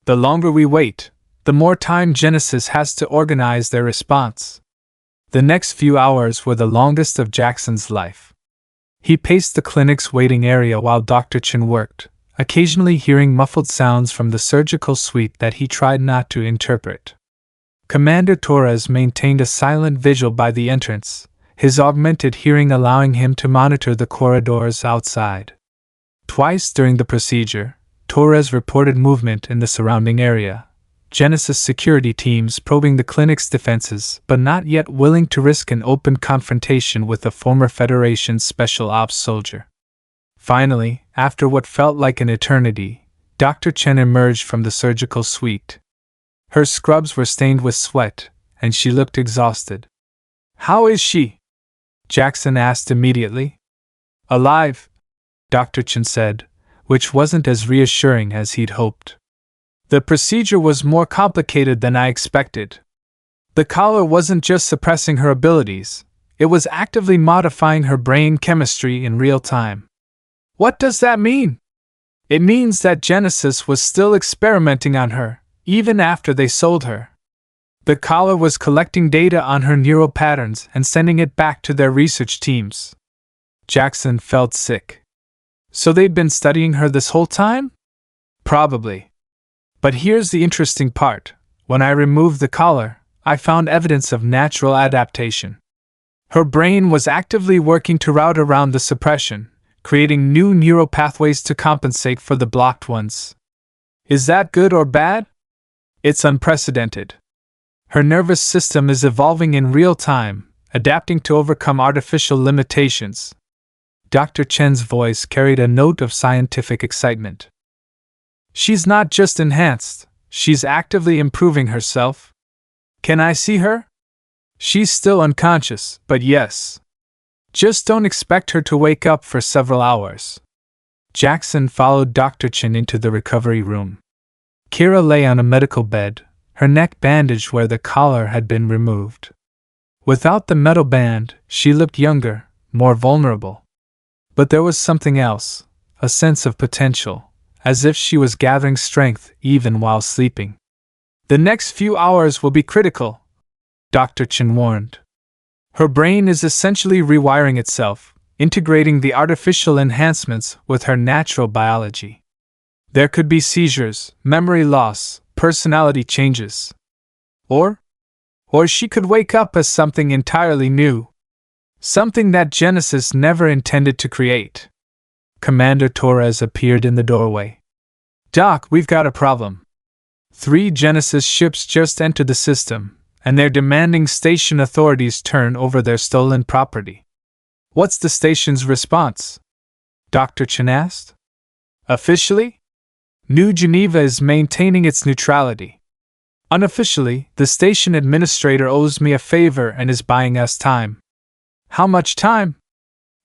The longer we wait, the more time Genesis has to organize their response." The next few hours were the longest of Jaxon's life. He paced the clinic's waiting area while Dr. Chen worked, occasionally hearing muffled sounds from the surgical suite that he tried not to interpret. Commander Torres maintained a silent vigil by the entrance, his augmented hearing allowing him to monitor the corridors outside. Twice during the procedure, Torres reported movement in the surrounding area, Genesis security teams probing the clinic's defenses but not yet willing to risk an open confrontation with a former Federation Special Ops soldier. Finally, after what felt like an eternity, Dr. Chen emerged from the surgical suite. Her scrubs were stained with sweat, and she looked exhausted. "How is she?" Jaxon asked immediately. "Alive," Dr. Chen said, which wasn't as reassuring as he'd hoped. "The procedure was more complicated than I expected. The collar wasn't just suppressing her abilities, it was actively modifying her brain chemistry in real time." "What does that mean?" "It means that Genesis was still experimenting on her, even after they sold her. The collar was collecting data on her neural patterns and sending it back to their research teams." Jaxon felt sick. "So they'd been studying her this whole time?" "Probably. But here's the interesting part. When I removed the collar, I found evidence of natural adaptation. Her brain was actively working to route around the suppression, creating new neural pathways to compensate for the blocked ones. Is that good or bad? It's unprecedented. Her nervous system is evolving in real time, adapting to overcome artificial limitations." Dr. Chen's voice carried a note of scientific excitement. "She's not just enhanced, she's actively improving herself. Can I see her?" "She's still unconscious, but yes. Just don't expect her to wake up for several hours." Jaxon followed Dr. Chen into the recovery room. Kira lay on a medical bed, her neck bandaged where the collar had been removed. Without the metal band, she looked younger, more vulnerable. But there was something else, a sense of potential, as if she was gathering strength even while sleeping. "The next few hours will be critical," Dr. Chen warned. "Her brain is essentially rewiring itself, integrating the artificial enhancements with her natural biology. There could be seizures, memory loss, personality changes. Or she could wake up as something entirely new. Something that Genesis never intended to create." Commander Torres appeared in the doorway. "Doc, we've got a problem. 3 Genesis ships just entered the system, and they're demanding station authorities turn over their stolen property." "What's the station's response?" Dr. Chen asked. "Officially, New Geneva is maintaining its neutrality. Unofficially, the station administrator owes me a favor and is buying us time." "How much time?"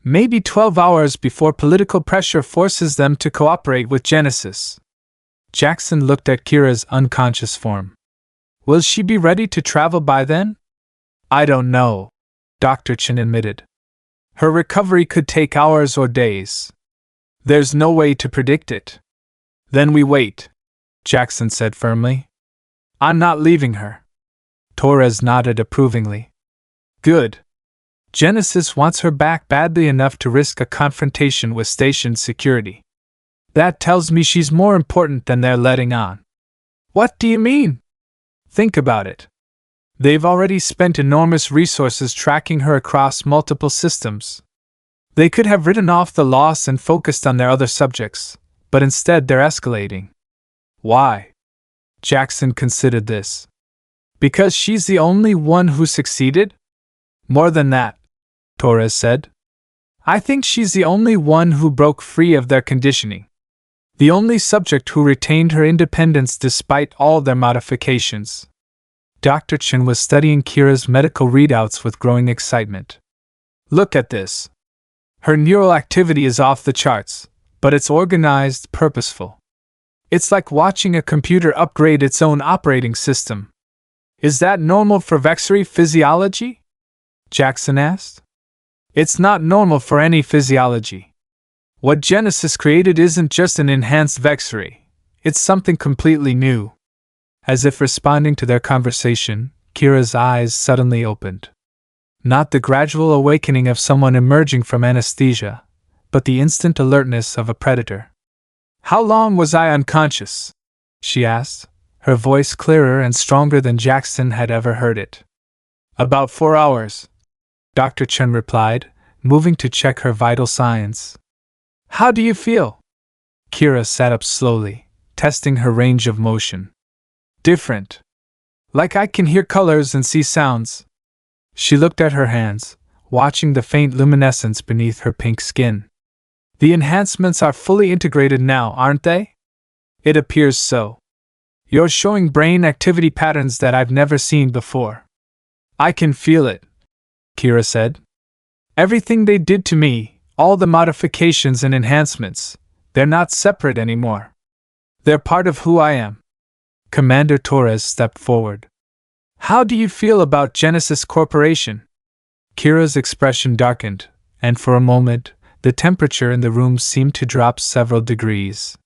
"Maybe 12 hours before political pressure forces them to cooperate with Genesis." Jaxon looked at Kira's unconscious form. "Will she be ready to travel by then?" "I don't know," Dr. Chen admitted. "Her recovery could take hours or days. There's no way to predict it." "Then we wait," Jaxon said firmly. "I'm not leaving her." Torres nodded approvingly. "Good. Genesis wants her back badly enough to risk a confrontation with station security. That tells me she's more important than they're letting on." "What do you mean?" "Think about it. They've already spent enormous resources tracking her across multiple systems. They could have written off the loss and focused on their other subjects, but instead they're escalating." "Why?" Jaxon considered this. "Because she's the only one who succeeded?" "More than that," Torres said. "I think she's the only one who broke free of their conditioning. The only subject who retained her independence despite all their modifications." Dr. Chen was studying Kira's medical readouts with growing excitement. "Look at this. Her neural activity is off the charts, but it's organized, purposeful. It's like watching a computer upgrade its own operating system." "Is that normal for Vexary physiology?" Jaxon asked. "It's not normal for any physiology. What Genesis created isn't just an enhanced Vexary, it's something completely new." As if responding to their conversation, Kira's eyes suddenly opened. Not the gradual awakening of someone emerging from anesthesia, but the instant alertness of a predator. "How long was I unconscious?" she asked, her voice clearer and stronger than Jaxon had ever heard it. "About 4 hours," Dr. Chen replied, moving to check her vital signs. "How do you feel?" Kira sat up slowly, testing her range of motion. "Different. Like I can hear colors and see sounds." She looked at her hands, watching the faint luminescence beneath her pink skin. "The enhancements are fully integrated now, aren't they?" "It appears so. You're showing brain activity patterns that I've never seen before." "I can feel it," Kira said. "Everything they did to me, all the modifications and enhancements, they're not separate anymore. They're part of who I am." Commander Torres stepped forward. "How do you feel about Genesis Corporation?" Kira's expression darkened, and for a moment, the temperature in the room seemed to drop several degrees.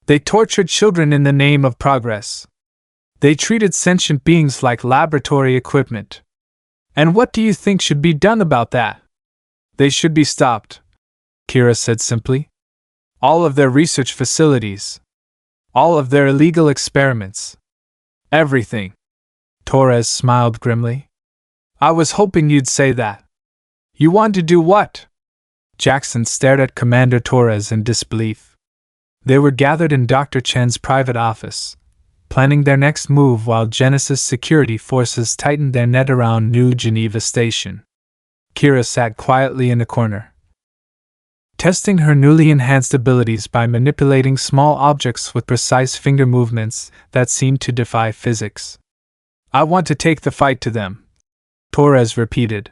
"They tortured children in the name of progress. They treated sentient beings like laboratory equipment. And what do you think should be done about that?" "They should be stopped," Kira said simply. "All of their research facilities. All of their illegal experiments. Everything." Torres smiled grimly. "I was hoping you'd say that." "You want to do what?" Jaxon stared at Commander Torres in disbelief. They were gathered in Dr. Chen's private office, planning their next move while Genesis security forces tightened their net around New Geneva Station. Kira sat quietly in a corner, testing her newly enhanced abilities by manipulating small objects with precise finger movements that seemed to defy physics. "I want to take the fight to them," Torres repeated.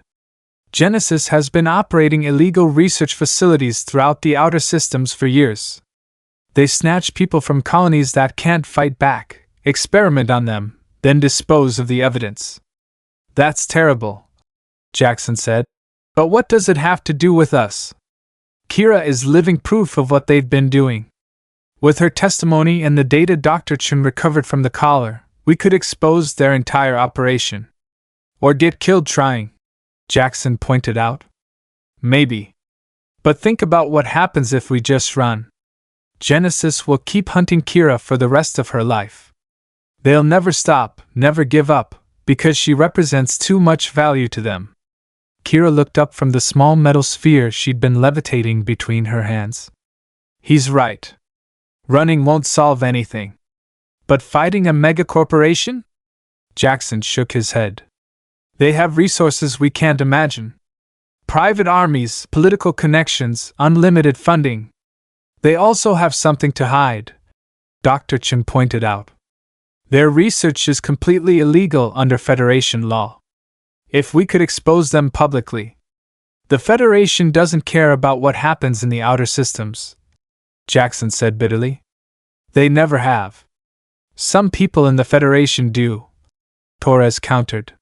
"Genesis has been operating illegal research facilities throughout the outer systems for years. They snatch people from colonies that can't fight back, experiment on them, then dispose of the evidence." "That's terrible," Jaxon said. "But what does it have to do with us?" "Kira is living proof of what they've been doing. With her testimony and the data Dr. Chen recovered from the collar, we could expose their entire operation. Or get killed trying," Jaxon pointed out. "Maybe. But think about what happens if we just run. Genesis will keep hunting Kira for the rest of her life. They'll never stop, never give up, because she represents too much value to them." Kira looked up from the small metal sphere she'd been levitating between her hands. He's right. Running won't solve anything. But fighting a megacorporation? Jaxon shook his head. They have resources we can't imagine. Private armies, political connections, unlimited funding. They also have something to hide, Dr. Chen pointed out. Their research is completely illegal under Federation law. If we could expose them publicly. The Federation doesn't care about what happens in the outer systems, Jaxon said bitterly. They never have. Some people in the Federation do, Torres countered.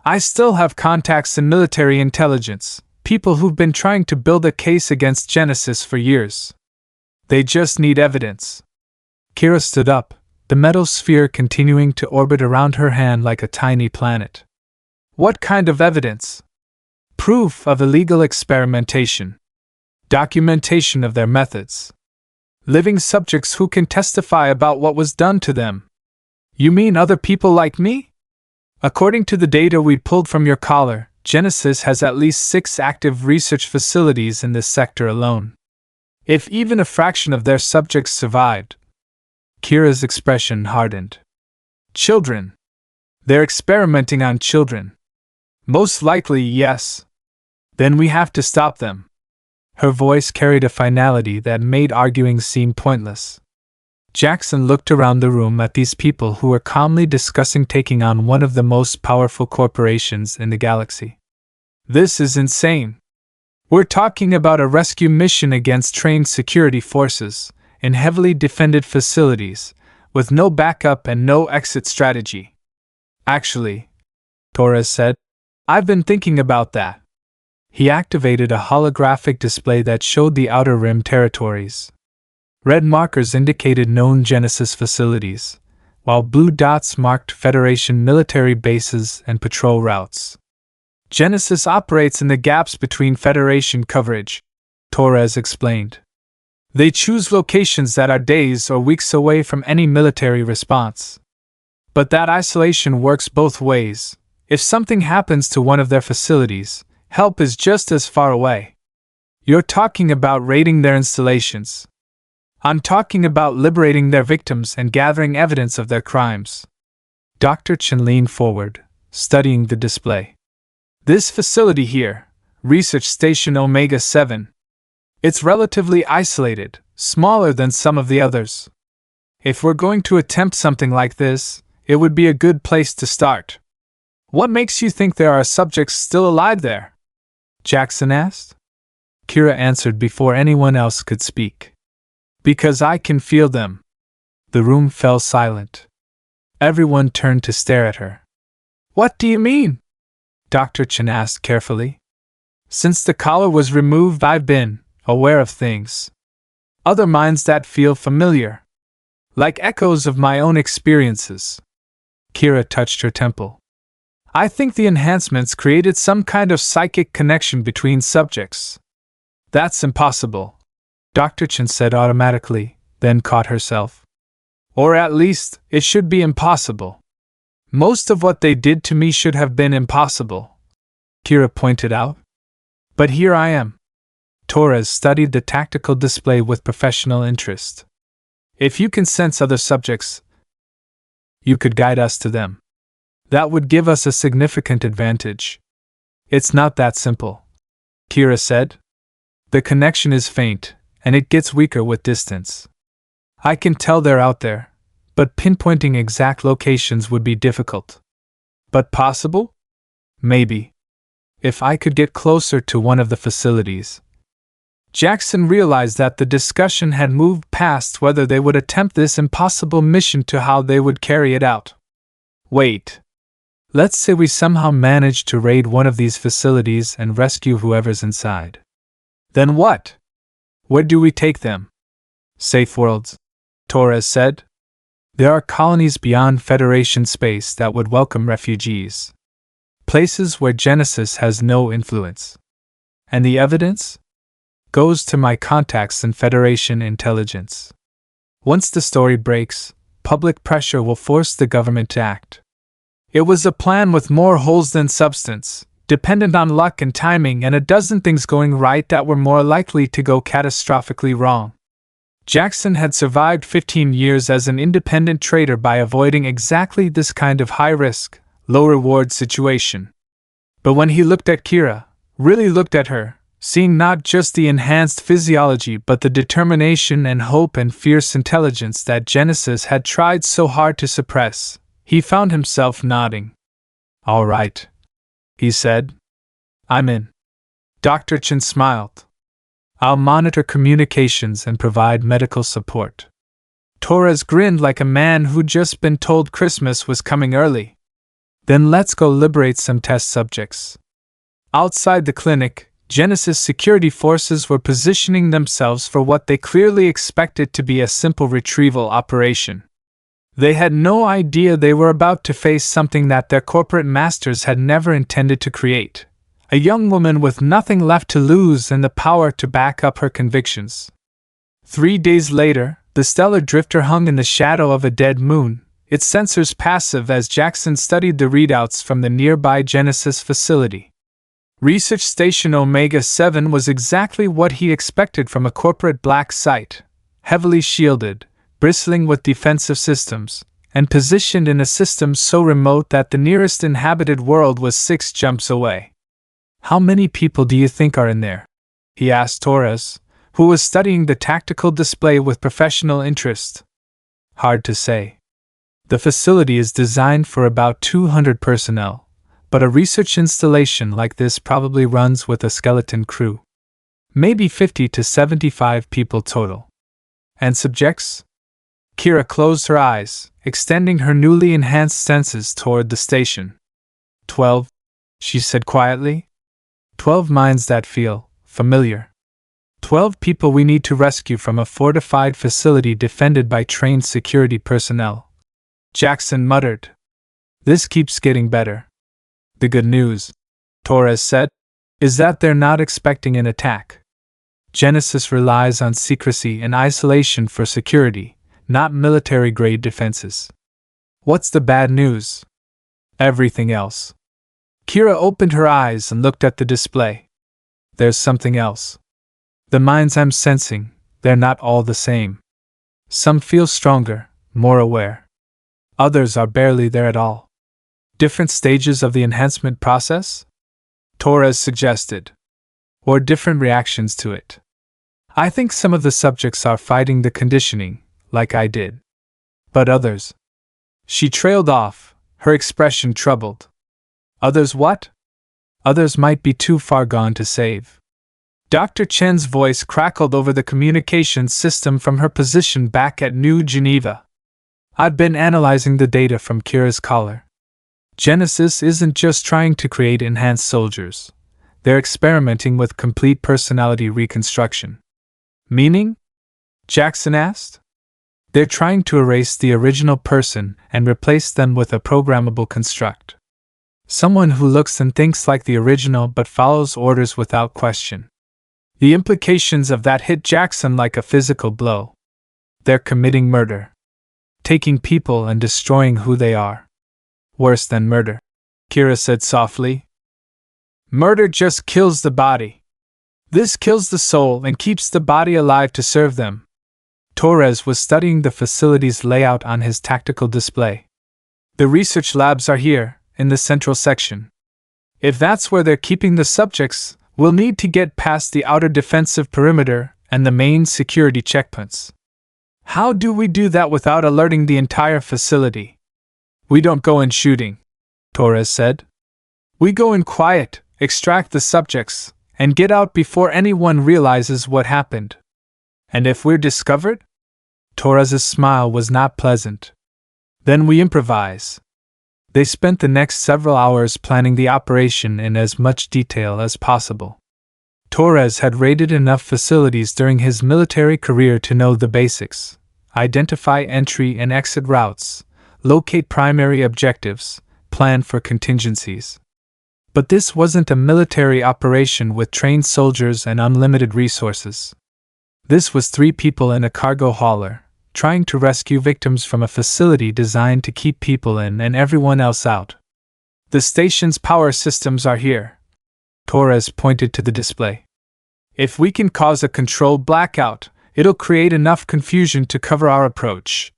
I still have contacts in military intelligence, people who've been trying to build a case against Genesis for years. They just need evidence. Kira stood up, the metal sphere continuing to orbit around her hand like a tiny planet. What kind of evidence? Proof of illegal experimentation. Documentation of their methods. Living subjects who can testify about what was done to them. You mean other people like me? According to the data we pulled from your collar, Genesis has at least 6 active research facilities in this sector alone. If even a fraction of their subjects survived. Kira's expression hardened. Children. They're experimenting on children. Most likely, yes. Then we have to stop them. Her voice carried a finality that made arguing seem pointless. Jaxon looked around the room at these people who were calmly discussing taking on one of the most powerful corporations in the galaxy. This is insane. We're talking about a rescue mission against trained security forces, in heavily defended facilities, with no backup and no exit strategy. Actually, Torres said, I've been thinking about that. He activated a holographic display that showed the Outer Rim territories. Red markers indicated known Genesis facilities, while blue dots marked Federation military bases and patrol routes. Genesis operates in the gaps between Federation coverage, Torres explained. They choose locations that are days or weeks away from any military response. But that isolation works both ways. If something happens to one of their facilities, help is just as far away. You're talking about raiding their installations. I'm talking about liberating their victims and gathering evidence of their crimes. Dr. Chen leaned forward, studying the display. This facility here, Research Station Omega 7. It's relatively isolated, smaller than some of the others. If we're going to attempt something like this, it would be a good place to start. What makes you think there are subjects still alive there? Jaxon asked. Kira answered before anyone else could speak. Because I can feel them. The room fell silent. Everyone turned to stare at her. What do you mean? Dr. Chen asked carefully. Since the collar was removed, I've been aware of things. Other minds that feel familiar. Like echoes of my own experiences. Kira touched her temple. I think the enhancements created some kind of psychic connection between subjects. That's impossible, Dr. Chen said automatically, then caught herself. Or at least, it should be impossible. Most of what they did to me should have been impossible, Kira pointed out. But here I am. Torres studied the tactical display with professional interest. If you can sense other subjects, you could guide us to them. That would give us a significant advantage. It's not that simple, Kira said. The connection is faint, and it gets weaker with distance. I can tell they're out there, but pinpointing exact locations would be difficult. But possible? Maybe. If I could get closer to one of the facilities. Jaxon realized that the discussion had moved past whether they would attempt this impossible mission to how they would carry it out. Wait. Let's say we somehow manage to raid one of these facilities and rescue whoever's inside. Then what? Where do we take them? Safe worlds, Torres said. There are colonies beyond Federation space that would welcome refugees. Places where Genesis has no influence. And the evidence? Goes to my contacts in Federation intelligence. Once the story breaks, public pressure will force the government to act. It was a plan with more holes than substance, dependent on luck and timing and a dozen things going right that were more likely to go catastrophically wrong. Jaxon had survived 15 years as an independent trader by avoiding exactly this kind of high-risk, low-reward situation. But when he looked at Kira, really looked at her, seeing not just the enhanced physiology but the determination and hope and fierce intelligence that Genesis had tried so hard to suppress, he found himself nodding. "All right," he said. "I'm in." Dr. Chen smiled. "I'll monitor communications and provide medical support." Torres grinned like a man who'd just been told Christmas was coming early. "Then let's go liberate some test subjects." Outside the clinic, Genesis security forces were positioning themselves for what they clearly expected to be a simple retrieval operation. They had no idea they were about to face something that their corporate masters had never intended to create: a young woman with nothing left to lose and the power to back up her convictions. 3 days later, the stellar drifter hung in the shadow of a dead moon, its sensors passive as Jaxon studied the readouts from the nearby Genesis facility. Research Station Omega-7 was exactly what he expected from a corporate black site, heavily shielded, bristling with defensive systems, and positioned in a system so remote that the nearest inhabited world was 6 jumps away. "How many people do you think are in there?" he asked Torres, who was studying the tactical display with professional interest. "Hard to say. The facility is designed for about 200 personnel, but a research installation like this probably runs with a skeleton crew. Maybe 50 to 75 people total." "And subjects?" Kira closed her eyes, extending her newly enhanced senses toward the station. 12, she said quietly. 12 minds that feel familiar. 12 people we need to rescue from a fortified facility defended by trained security personnel." Jaxon muttered. "This keeps getting better." "The good news," Torres said, "is that they're not expecting an attack. Genesis relies on secrecy and isolation for security, not military-grade defenses." "What's the bad news?" "Everything else." Kira opened her eyes and looked at the display. "There's something else. The minds I'm sensing, they're not all the same. Some feel stronger, more aware. Others are barely there at all." "Different stages of the enhancement process?" Torres suggested. "Or different reactions to it. I think some of the subjects are fighting the conditioning, like I did. But others—" She trailed off, her expression troubled. "Others what?" "Others might be too far gone to save." Dr. Chen's voice crackled over the communications system from her position back at New Geneva. "I'd been analyzing the data from Kira's collar. Genesis isn't just trying to create enhanced soldiers. They're experimenting with complete personality reconstruction." "Meaning?" Jaxon asked. "They're trying to erase the original person and replace them with a programmable construct. Someone who looks and thinks like the original but follows orders without question." The implications of that hit Jaxon like a physical blow. "They're committing murder. Taking people and destroying who they are." "Worse than murder," Kira said softly. "Murder just kills the body. This kills the soul and keeps the body alive to serve them." Torres was studying the facility's layout on his tactical display. "The research labs are here, in the central section. If that's where they're keeping the subjects, we'll need to get past the outer defensive perimeter and the main security checkpoints." "How do we do that without alerting the entire facility?" "We don't go in shooting," Torres said. "We go in quiet, extract the subjects, and get out before anyone realizes what happened." "And if we're discovered?" Torres's smile was not pleasant. "Then we improvise." They spent the next several hours planning the operation in as much detail as possible. Torres had raided enough facilities during his military career to know the basics: identify entry and exit routes, locate primary objectives, plan for contingencies. But this wasn't a military operation with trained soldiers and unlimited resources. This was 3 people in a cargo hauler, trying to rescue victims from a facility designed to keep people in and everyone else out. "The station's power systems are here." Torres pointed to the display. "If we can cause a controlled blackout, It'll create enough confusion to cover our approach.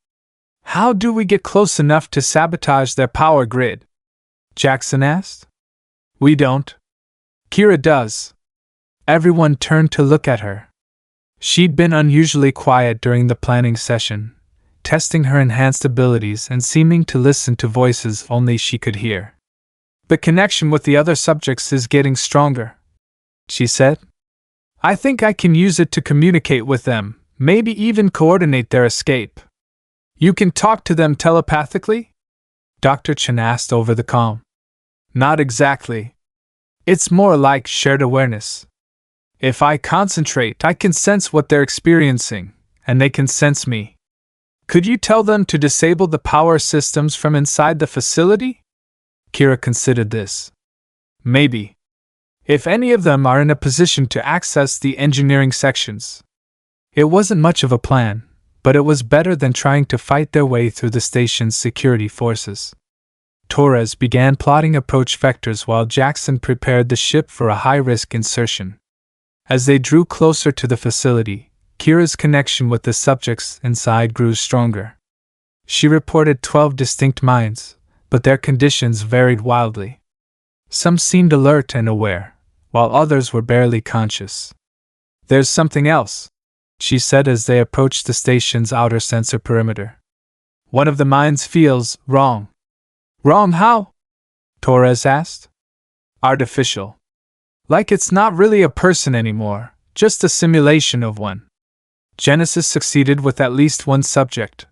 How do we get close enough to sabotage their power grid? Jaxon asked. We don't. Kira does. Everyone turned to look at her. She'd been unusually quiet during the planning session, testing her enhanced abilities and seeming to listen to voices only she could hear. The connection with the other subjects is getting stronger, she said. I think I can use it to communicate with them, maybe even coordinate their escape. You can talk to them telepathically? Dr. Chen asked over the comm. Not exactly. It's more like shared awareness. If I concentrate, I can sense what they're experiencing, and they can sense me. Could you tell them to disable the power systems from inside the facility? Kira considered this. Maybe. If any of them are in a position to access the engineering sections. It wasn't much of a plan, but it was better than trying to fight their way through the station's security forces. Torres began plotting approach vectors while Jaxon prepared the ship for a high-risk insertion. As they drew closer to the facility, Kira's connection with the subjects inside grew stronger. She reported 12 distinct minds, but their conditions varied wildly. Some seemed alert and aware, while others were barely conscious. There's something else, she said as they approached the station's outer sensor perimeter. One of the minds feels wrong. Wrong how? Torres asked. Artificial. Like it's not really a person anymore, just a simulation of one. Genesis succeeded with at least one subject,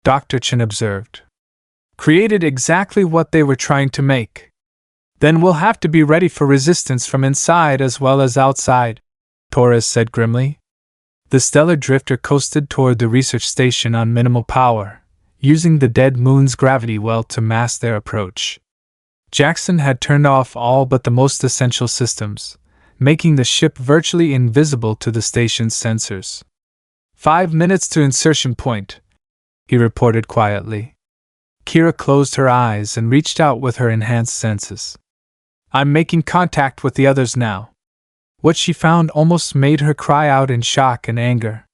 Dr. Chen observed. Created exactly what they were trying to make. Then we'll have to be ready for resistance from inside as well as outside, Torres said grimly. The stellar drifter coasted toward the research station on minimal power, using the dead moon's gravity well to mask their approach. Jaxon had turned off all but the most essential systems, making the ship virtually invisible to the station's sensors. 5 minutes to insertion point, he reported quietly. Kira closed her eyes and reached out with her enhanced senses. I'm making contact with the others now. What she found almost made her cry out in shock and anger.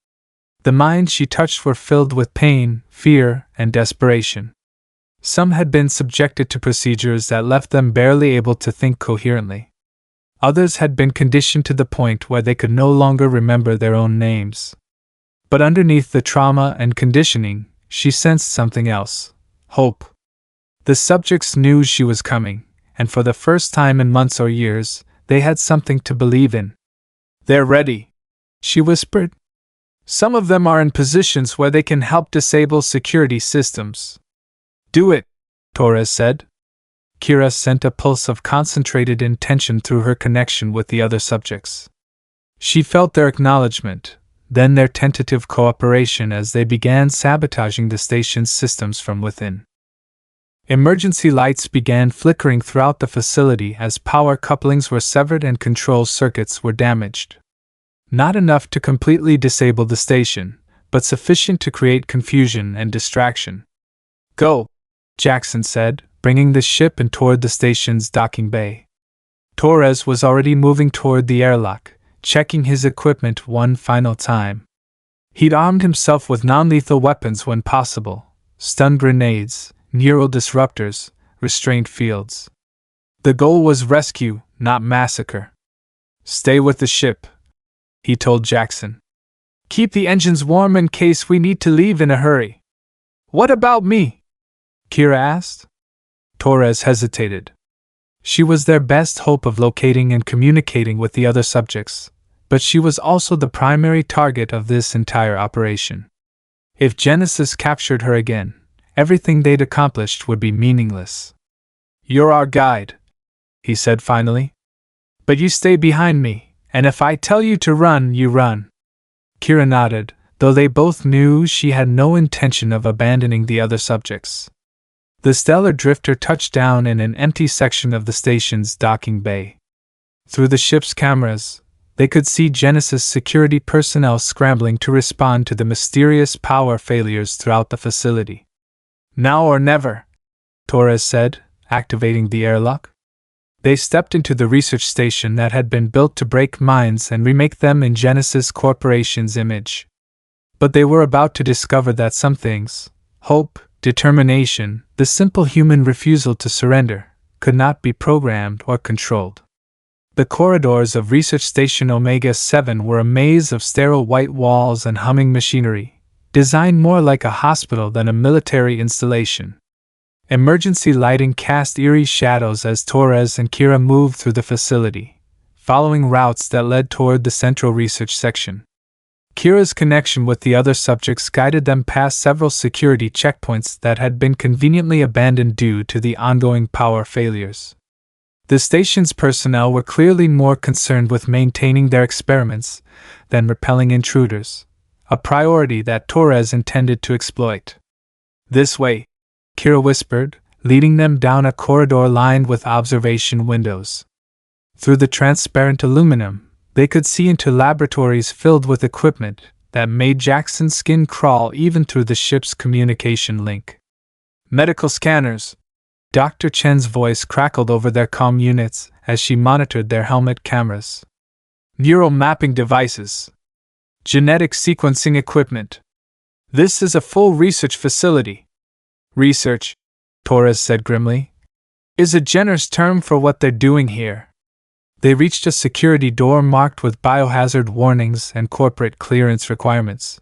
The minds she touched were filled with pain, fear, and desperation. Some had been subjected to procedures that left them barely able to think coherently. Others had been conditioned to the point where they could no longer remember their own names. But underneath the trauma and conditioning, she sensed something else: hope. The subjects knew she was coming, and for the first time in months or years, they had something to believe in. They're ready, she whispered. Some of them are in positions where they can help disable security systems. Do it, Torres said. Kira sent a pulse of concentrated intention through her connection with the other subjects. She felt their acknowledgement, then their tentative cooperation as they began sabotaging the station's systems from within. Emergency lights began flickering throughout the facility as power couplings were severed and control circuits were damaged. Not enough to completely disable the station, but sufficient to create confusion and distraction. Go, Jaxon said, bringing the ship in toward the station's docking bay. Torres was already moving toward the airlock, checking his equipment one final time. He'd armed himself with non-lethal weapons when possible: stun grenades, neural disruptors, restraint fields. The goal was rescue, not massacre. Stay with the ship, he told Jaxon. Keep the engines warm in case we need to leave in a hurry. What about me? Kira asked. Torres hesitated. She was their best hope of locating and communicating with the other subjects, but she was also the primary target of this entire operation. If Genesis captured her again, everything they'd accomplished would be meaningless. You're our guide, he said finally. But you stay behind me, and if I tell you to run, you run. Kira nodded, though they both knew she had no intention of abandoning the other subjects. The stellar drifter touched down in an empty section of the station's docking bay. Through the ship's cameras, they could see Genesis security personnel scrambling to respond to the mysterious power failures throughout the facility. Now or never, Torres said, activating the airlock. They stepped into the research station that had been built to break minds and remake them in Genesis Corporation's image. But they were about to discover that some things, hope, determination, the simple human refusal to surrender, could not be programmed or controlled. The corridors of Research Station Omega-7 were a maze of sterile white walls and humming machinery, designed more like a hospital than a military installation. Emergency lighting cast eerie shadows as Torres and Kira moved through the facility, following routes that led toward the central research section. Kira's connection with the other subjects guided them past several security checkpoints that had been conveniently abandoned due to the ongoing power failures. The station's personnel were clearly more concerned with maintaining their experiments than repelling intruders, a priority that Torres intended to exploit. "This way," Kira whispered, leading them down a corridor lined with observation windows. Through the transparent aluminum, they could see into laboratories filled with equipment that made Jaxon's skin crawl even through the ship's communication link. "Medical scanners," Dr. Chen's voice crackled over their comm units as she monitored their helmet cameras. "Neural mapping devices. Genetic sequencing equipment. This is a full research facility." "Research," Torres said grimly, "is a generous term for what they're doing here." They reached a security door marked with biohazard warnings and corporate clearance requirements.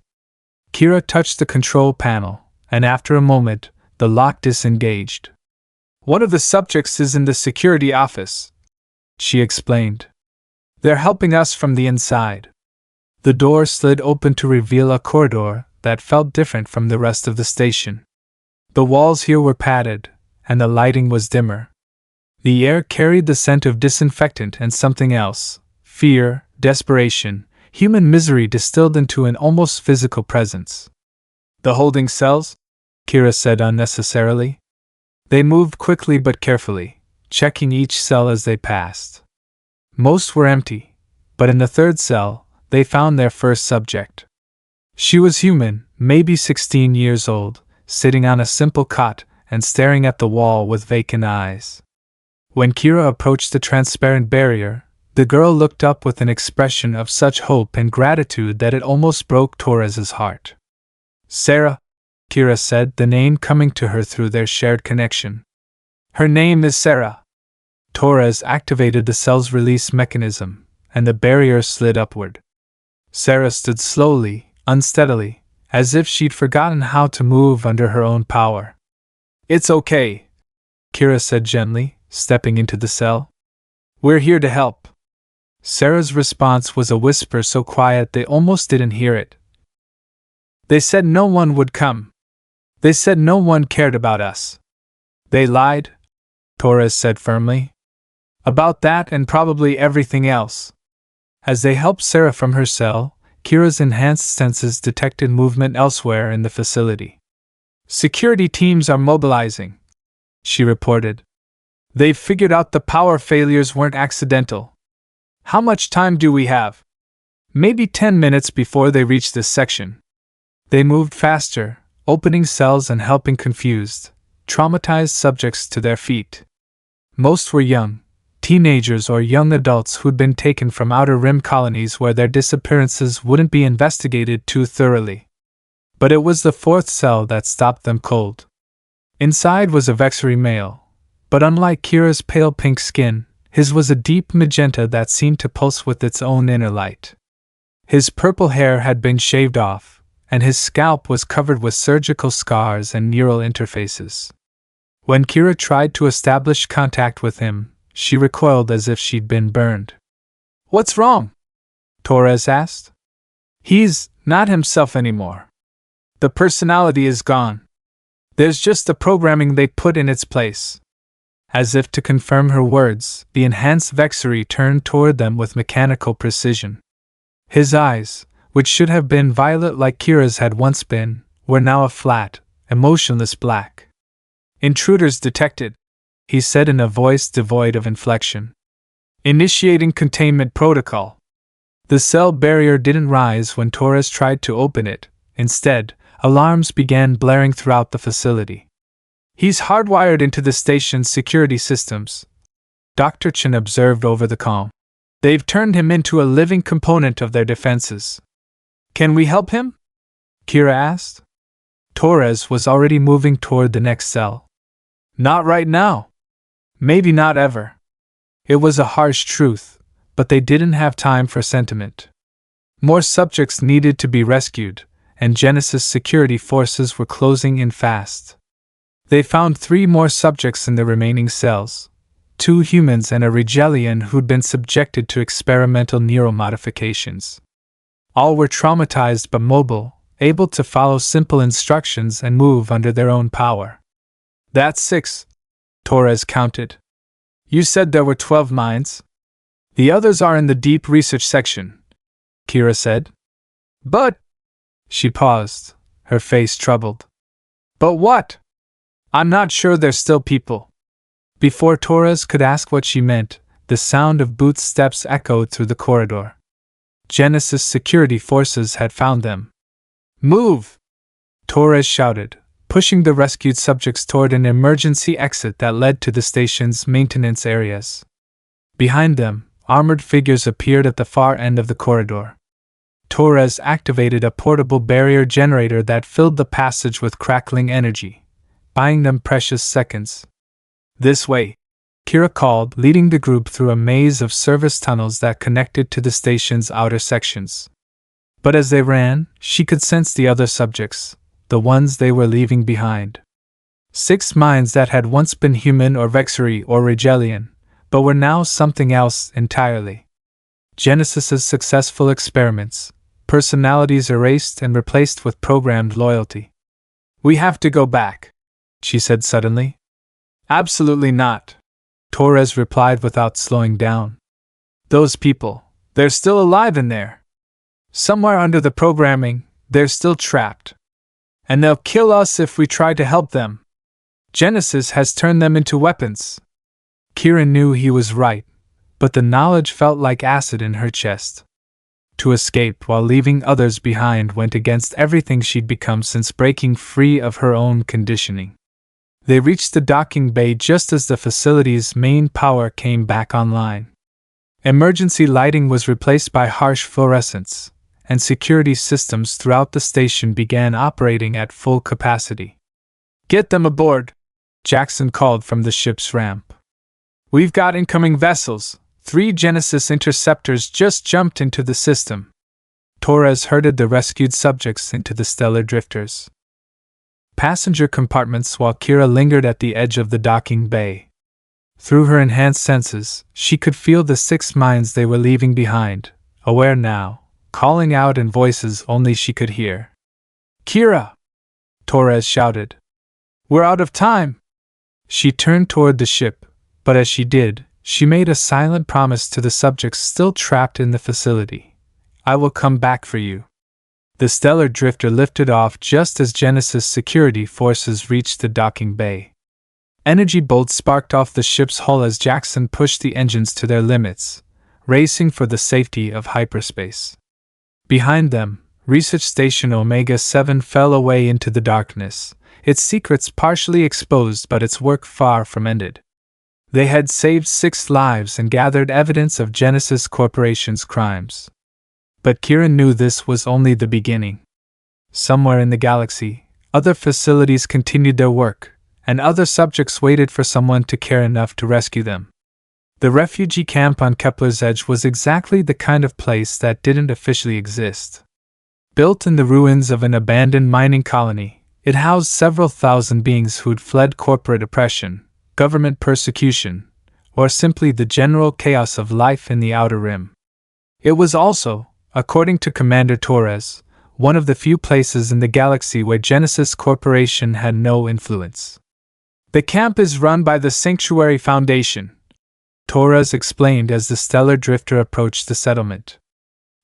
Kira touched the control panel, and after a moment, the lock disengaged. "One of the subjects is in the security office," she explained. "They're helping us from the inside." The door slid open to reveal a corridor that felt different from the rest of the station. The walls here were padded, and the lighting was dimmer. The air carried the scent of disinfectant and something else: fear, desperation, human misery distilled into an almost physical presence. "The holding cells?" Kira said unnecessarily. They moved quickly but carefully, checking each cell as they passed. Most were empty, but in the third cell, they found their first subject. She was human, maybe 16 years old, sitting on a simple cot and staring at the wall with vacant eyes. When Kira approached the transparent barrier, the girl looked up with an expression of such hope and gratitude that it almost broke Torres's heart. "Sarah," Kira said, the name coming to her through their shared connection. "Her name is Sarah." Torres activated the cell's release mechanism, and the barrier slid upward. Sarah stood slowly, unsteadily, as if she'd forgotten how to move under her own power. "It's okay," Kira said gently, stepping into the cell. "We're here to help." Sarah's response was a whisper so quiet they almost didn't hear it. "They said no one would come. They said no one cared about us." "They lied," Torres said firmly. "About that and probably everything else." As they helped Sarah from her cell, Kira's enhanced senses detected movement elsewhere in the facility. "Security teams are mobilizing," she reported. "They've figured out the power failures weren't accidental. How much time do we have?" "Maybe 10 minutes before they reach this section." They moved faster, opening cells and helping confused, traumatized subjects to their feet. Most were young, teenagers or young adults who'd been taken from outer rim colonies where their disappearances wouldn't be investigated too thoroughly. But it was the fourth cell that stopped them cold. Inside was a Vexary male, but unlike Kira's pale pink skin, his was a deep magenta that seemed to pulse with its own inner light. His purple hair had been shaved off, and his scalp was covered with surgical scars and neural interfaces. When Kira tried to establish contact with him, she recoiled as if she'd been burned. "What's wrong?" Torres asked. "He's not himself anymore. The personality is gone. There's just the programming they put in its place." As if to confirm her words, the enhanced Vexary turned toward them with mechanical precision. His eyes, which should have been violet like Kira's had once been, were now a flat, emotionless black. "Intruders detected," he said in a voice devoid of inflection. "Initiating containment protocol." The cell barrier didn't rise when Torres tried to open it. Instead, alarms began blaring throughout the facility. "He's hardwired into the station's security systems," Dr. Chen observed over the comm. "They've turned him into a living component of their defenses." "Can we help him?" Kira asked. Torres was already moving toward the next cell. Not right now. Maybe not ever. It was a harsh truth, but they didn't have time for sentiment. More subjects needed to be rescued, and Genesis security forces were closing in fast. They found 3 more subjects in the remaining cells, 2 humans and a Rigelian who'd been subjected to experimental neuromodifications. All were traumatized but mobile, able to follow simple instructions and move under their own power. That's 6, Torres counted. You said there were 12 minds? The others are in the deep research section, Kira said. But… She paused, her face troubled. But what? I'm not sure they're still people. Before Torres could ask what she meant, the sound of boots' steps echoed through the corridor. Genesis security forces had found them. Move! Torres shouted, pushing the rescued subjects toward an emergency exit that led to the station's maintenance areas. Behind them, armored figures appeared at the far end of the corridor. Torres activated a portable barrier generator that filled the passage with crackling energy, buying them precious seconds. This way, Kira called, leading the group through a maze of service tunnels that connected to the station's outer sections. But as they ran, she could sense the other subjects, the ones they were leaving behind. 6 minds that had once been human or Vexari or Rigelian, but were now something else entirely. Genesis's successful experiments, personalities erased and replaced with programmed loyalty. We have to go back, she said suddenly. Absolutely not, Torres replied without slowing down. Those people, they're still alive in there. Somewhere under the programming, they're still trapped. And they'll kill us if we try to help them. Genesis has turned them into weapons. Kira knew he was right, but the knowledge felt like acid in her chest. To escape while leaving others behind went against everything she'd become since breaking free of her own conditioning. They reached the docking bay just as the facility's main power came back online. Emergency lighting was replaced by harsh fluorescence, and security systems throughout the station began operating at full capacity. Get them aboard, Jaxon called from the ship's ramp. We've got incoming vessels. 3 Genesis interceptors just jumped into the system. Torres herded the rescued subjects into the stellar drifters. Passenger compartments while Kira lingered at the edge of the docking bay. Through her enhanced senses, she could feel the 6 minds they were leaving behind, aware now, calling out in voices only she could hear. Kira! Torres shouted. We're out of time! She turned toward the ship, but as she did, she made a silent promise to the subjects still trapped in the facility. I will come back for you. The stellar drifter lifted off just as Genesis security forces reached the docking bay. Energy bolts sparked off the ship's hull as Jaxon pushed the engines to their limits, racing for the safety of hyperspace. Behind them, Research Station Omega-7 fell away into the darkness, its secrets partially exposed but its work far from ended. They had saved 6 lives and gathered evidence of Genesis Corporation's crimes. But Kira knew this was only the beginning. Somewhere in the galaxy, other facilities continued their work, and other subjects waited for someone to care enough to rescue them. The refugee camp on Kepler's Edge was exactly the kind of place that didn't officially exist. Built in the ruins of an abandoned mining colony, it housed several thousand beings who'd fled corporate oppression, government persecution, or simply the general chaos of life in the Outer Rim. It was also, according to Commander Torres, one of the few places in the galaxy where Genesis Corporation had no influence. The camp is run by the Sanctuary Foundation, Torres explained as the stellar drifter approached the settlement.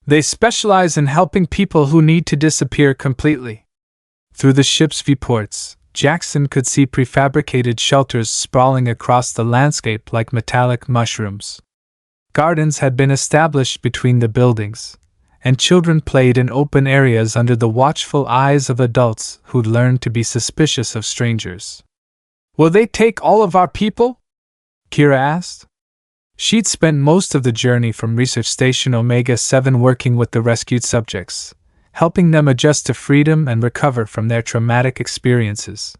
They specialize in helping people who need to disappear completely. Through the ship's viewports, Jaxon could see prefabricated shelters sprawling across the landscape like metallic mushrooms. Gardens had been established between the buildings, and children played in open areas under the watchful eyes of adults who'd learned to be suspicious of strangers. Will they take all of our people? Kira asked. She'd spent most of the journey from Research Station Omega-7 working with the rescued subjects, helping them adjust to freedom and recover from their traumatic experiences.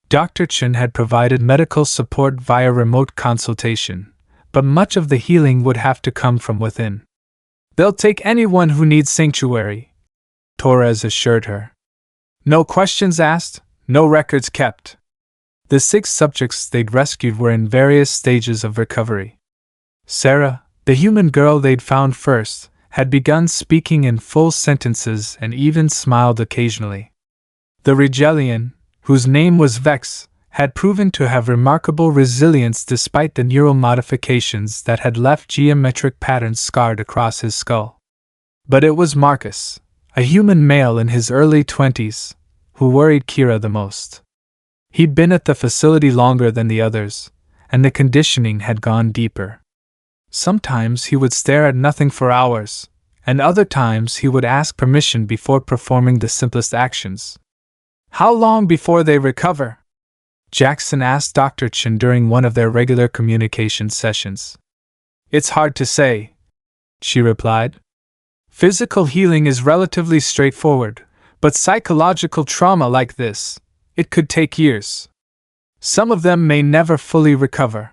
Dr. Chen had provided medical support via remote consultation, but much of the healing would have to come from within. "They'll take anyone who needs sanctuary," Torres assured her. "No questions asked, no records kept." The 6 subjects they'd rescued were in various stages of recovery. Sarah, the human girl they'd found first, had begun speaking in full sentences and even smiled occasionally. The Rigelian, whose name was Vex, had proven to have remarkable resilience despite the neural modifications that had left geometric patterns scarred across his skull. But it was Marcus, a human male in his early 20s, who worried Kira the most. He'd been at the facility longer than the others, and the conditioning had gone deeper. Sometimes he would stare at nothing for hours, and other times he would ask permission before performing the simplest actions. "How long before they recover?" Jaxon asked Dr. Chen during one of their regular communication sessions. "It's hard to say," she replied. "Physical healing is relatively straightforward, but psychological trauma like this, it could take years. Some of them may never fully recover.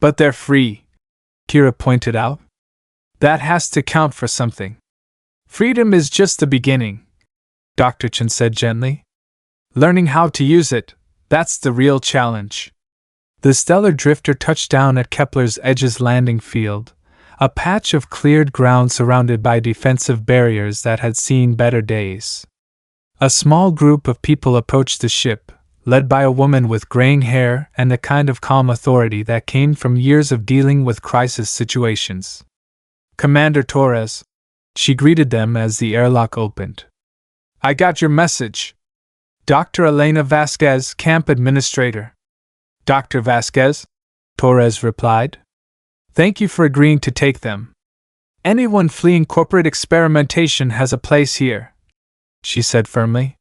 But they're free," Kira pointed out. "That has to count for something." "Freedom is just the beginning," Dr. Chen said gently. "Learning how to use it, that's the real challenge." The stellar drifter touched down at Kepler's Edge's landing field, a patch of cleared ground surrounded by defensive barriers that had seen better days. A small group of people approached the ship, led by a woman with graying hair and the kind of calm authority that came from years of dealing with crisis situations. "Commander Torres," she greeted them as the airlock opened. "I got your message. Dr. Elena Vasquez, camp administrator." "Dr. Vasquez?" Torres replied. "Thank you for agreeing to take them. Anyone fleeing corporate experimentation has a place here," she said firmly.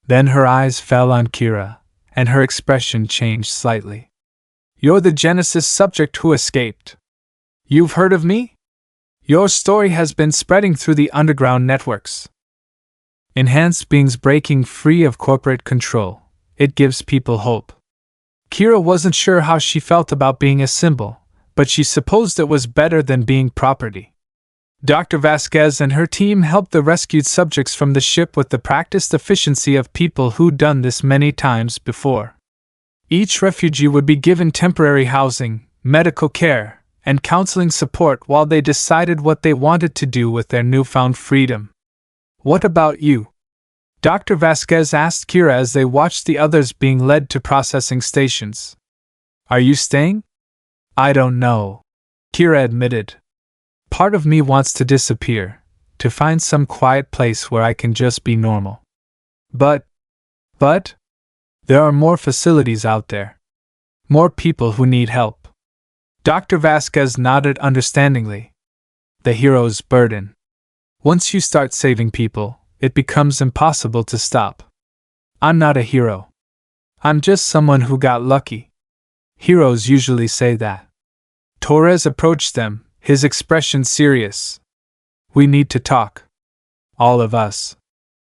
Then her eyes fell on Kira, and her expression changed slightly. "You're the Genesis subject who escaped. You've heard of me? Your story has been spreading through the underground networks. Enhanced beings breaking free of corporate control. It gives people hope." Kira wasn't sure how she felt about being a symbol, but she supposed it was better than being property. Dr. Vasquez and her team helped the rescued subjects from the ship with the practiced efficiency of people who'd done this many times before. Each refugee would be given temporary housing, medical care, and counseling support while they decided what they wanted to do with their newfound freedom. "What about you?" Dr. Vasquez asked Kira as they watched the others being led to processing stations. "Are you staying?" "I don't know," Kira admitted. "Part of me wants to disappear, to find some quiet place where I can just be normal. But, there are more facilities out there. More people who need help." Dr. Vasquez nodded understandingly. "The hero's burden. Once you start saving people, it becomes impossible to stop. I'm not a hero. I'm just someone who got lucky. Heroes usually say that." Torres approached them, his expression serious. "We need to talk. All of us."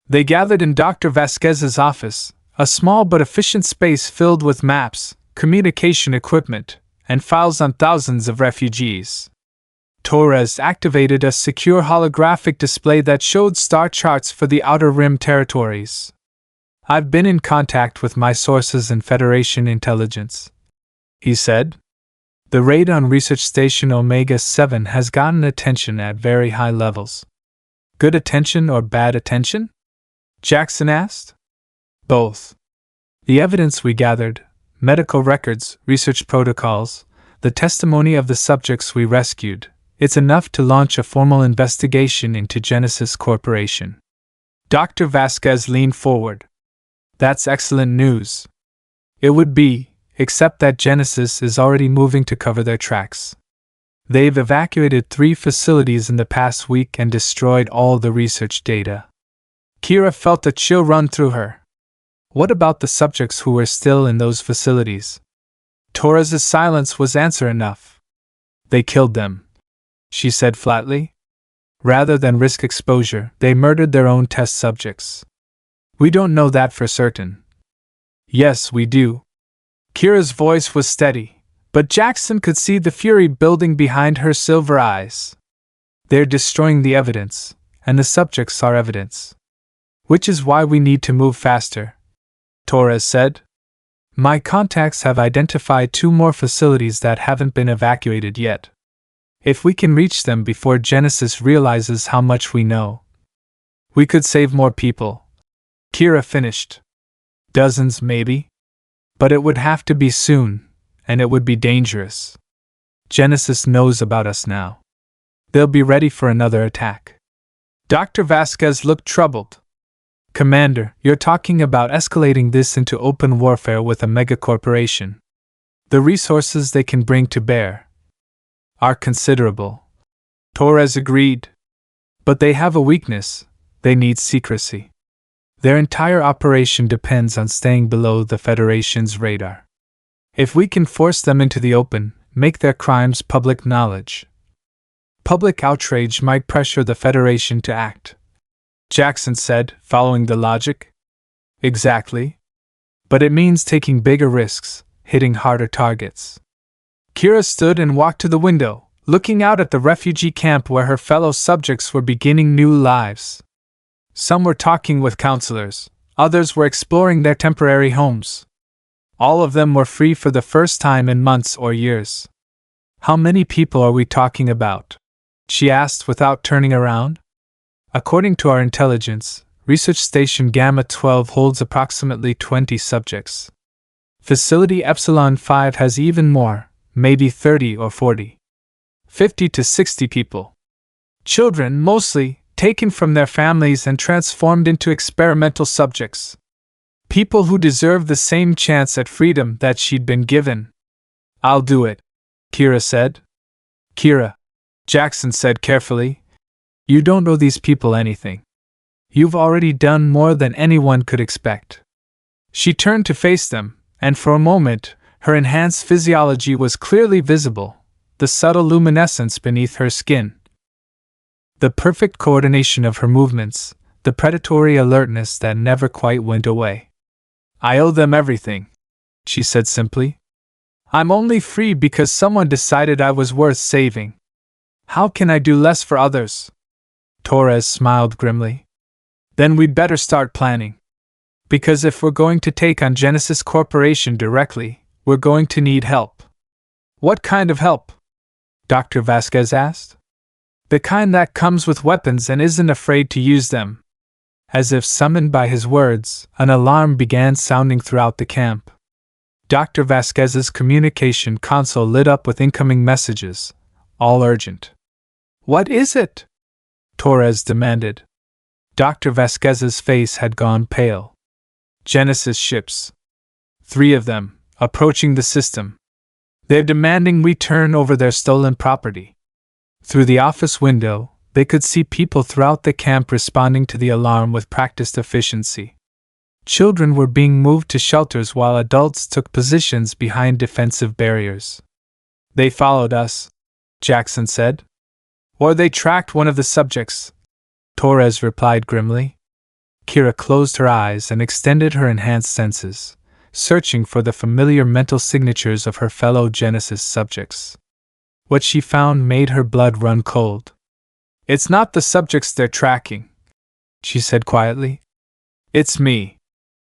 They gathered in Dr. Vasquez's office, a small but efficient space filled with maps, communication equipment, and files on thousands of refugees. Torres activated a secure holographic display that showed star charts for the Outer Rim territories. "I've been in contact with my sources in Federation intelligence," he said. "The raid on Research Station Omega-7 has gotten attention at very high levels." "Good attention or bad attention?" Jaxon asked. "Both. The evidence we gathered, medical records, research protocols, the testimony of the subjects we rescued, it's enough to launch a formal investigation into Genesis Corporation." Dr. Vasquez leaned forward. "That's excellent news." "It would be, except that Genesis is already moving to cover their tracks. They've evacuated 3 facilities in the past week and destroyed all the research data." Kira felt a chill run through her. What about the subjects who were still in those facilities? Torres's silence was answer enough. "They killed them," she said flatly. Rather than risk exposure, they murdered their own test subjects. We don't know that for certain. Yes, we do. Kira's voice was steady, but Jaxon could see the fury building behind her silver eyes. They're destroying the evidence, and the subjects are evidence. Which is why we need to move faster, Torres said. My contacts have identified 2 more facilities that haven't been evacuated yet. If we can reach them before Genesis realizes how much we know, we could save more people. Kira finished. Dozens, maybe? But it would have to be soon, and it would be dangerous. Genesis knows about us now. They'll be ready for another attack. Dr. Vasquez looked troubled. Commander, you're talking about escalating this into open warfare with a megacorporation. The resources they can bring to bear are considerable. Torres agreed. But they have a weakness: they need secrecy. Their entire operation depends on staying below the Federation's radar. If we can force them into the open, make their crimes public knowledge, public outrage might pressure the Federation to act, Jaxon said, following the logic. Exactly. But it means taking bigger risks, hitting harder targets. Kira stood and walked to the window, looking out at the refugee camp where her fellow subjects were beginning new lives. Some were talking with counselors, others were exploring their temporary homes. All of them were free for the first time in months or years. How many people are we talking about? She asked without turning around. According to our intelligence, Research Station Gamma-12 holds approximately 20 subjects. Facility Epsilon-5 has even more, maybe 30 or 40. 50 to 60 people. Children, mostly, taken from their families and transformed into experimental subjects. People who deserve the same chance at freedom that she'd been given. I'll do it, Kira said. Kira, Jaxon said carefully, you don't owe these people anything. You've already done more than anyone could expect. She turned to face them, and for a moment, her enhanced physiology was clearly visible, the subtle luminescence beneath her skin. The perfect coordination of her movements, the predatory alertness that never quite went away. I owe them everything, she said simply. I'm only free because someone decided I was worth saving. How can I do less for others? Torres smiled grimly. Then we'd better start planning. Because if we're going to take on Genesis Corporation directly, we're going to need help. What kind of help? Dr. Vasquez asked. The kind that comes with weapons and isn't afraid to use them. As if summoned by his words, an alarm began sounding throughout the camp. Dr. Vasquez's communication console lit up with incoming messages, all urgent. What is it? Torres demanded. Dr. Vasquez's face had gone pale. Genesis ships. 3 of them, approaching the system. They're demanding we turn over their stolen property. Through the office window, they could see people throughout the camp responding to the alarm with practiced efficiency. Children were being moved to shelters while adults took positions behind defensive barriers. They followed us, Jaxon said. Or they tracked one of the subjects, Torres replied grimly. Kira closed her eyes and extended her enhanced senses, searching for the familiar mental signatures of her fellow Genesis subjects. What she found made her blood run cold. It's not the subjects they're tracking, she said quietly. It's me.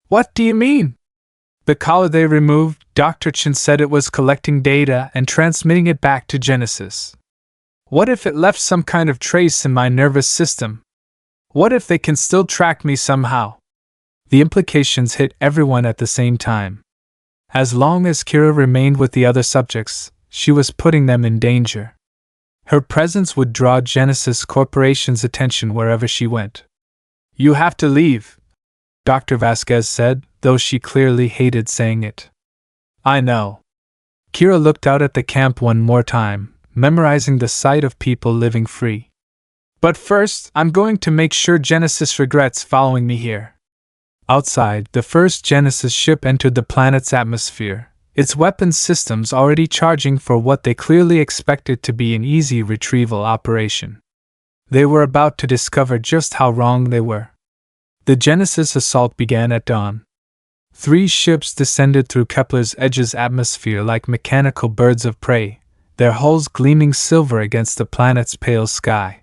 What do you mean? The collar they removed, Dr. Chen said it was collecting data and transmitting it back to Genesis. What if it left some kind of trace in my nervous system? What if they can still track me somehow? The implications hit everyone at the same time. As long as Kira remained with the other subjects, she was putting them in danger. Her presence would draw Genesis Corporation's attention wherever she went. You have to leave, Dr. Vasquez said, though she clearly hated saying it. I know. Kira looked out at the camp one more time, memorizing the sight of people living free. But first, I'm going to make sure Genesis regrets following me here. Outside, the first Genesis ship entered the planet's atmosphere, its weapons systems already charging for what they clearly expected to be an easy retrieval operation. They were about to discover just how wrong they were. The Genesis assault began at dawn. 3 ships descended through Kepler's Edge's atmosphere like mechanical birds of prey, their hulls gleaming silver against the planet's pale sky.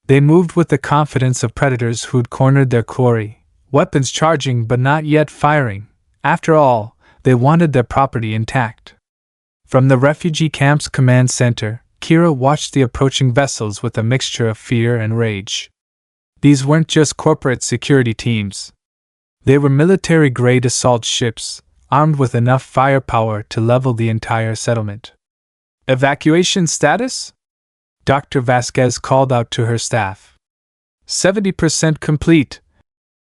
They moved with the confidence of predators who'd cornered their quarry, weapons charging but not yet firing. After all, they wanted their property intact. From the refugee camp's command center, Kira watched the approaching vessels with a mixture of fear and rage. These weren't just corporate security teams. They were military-grade assault ships, armed with enough firepower to level the entire settlement. Evacuation status? Dr. Vasquez called out to her staff. 70% complete,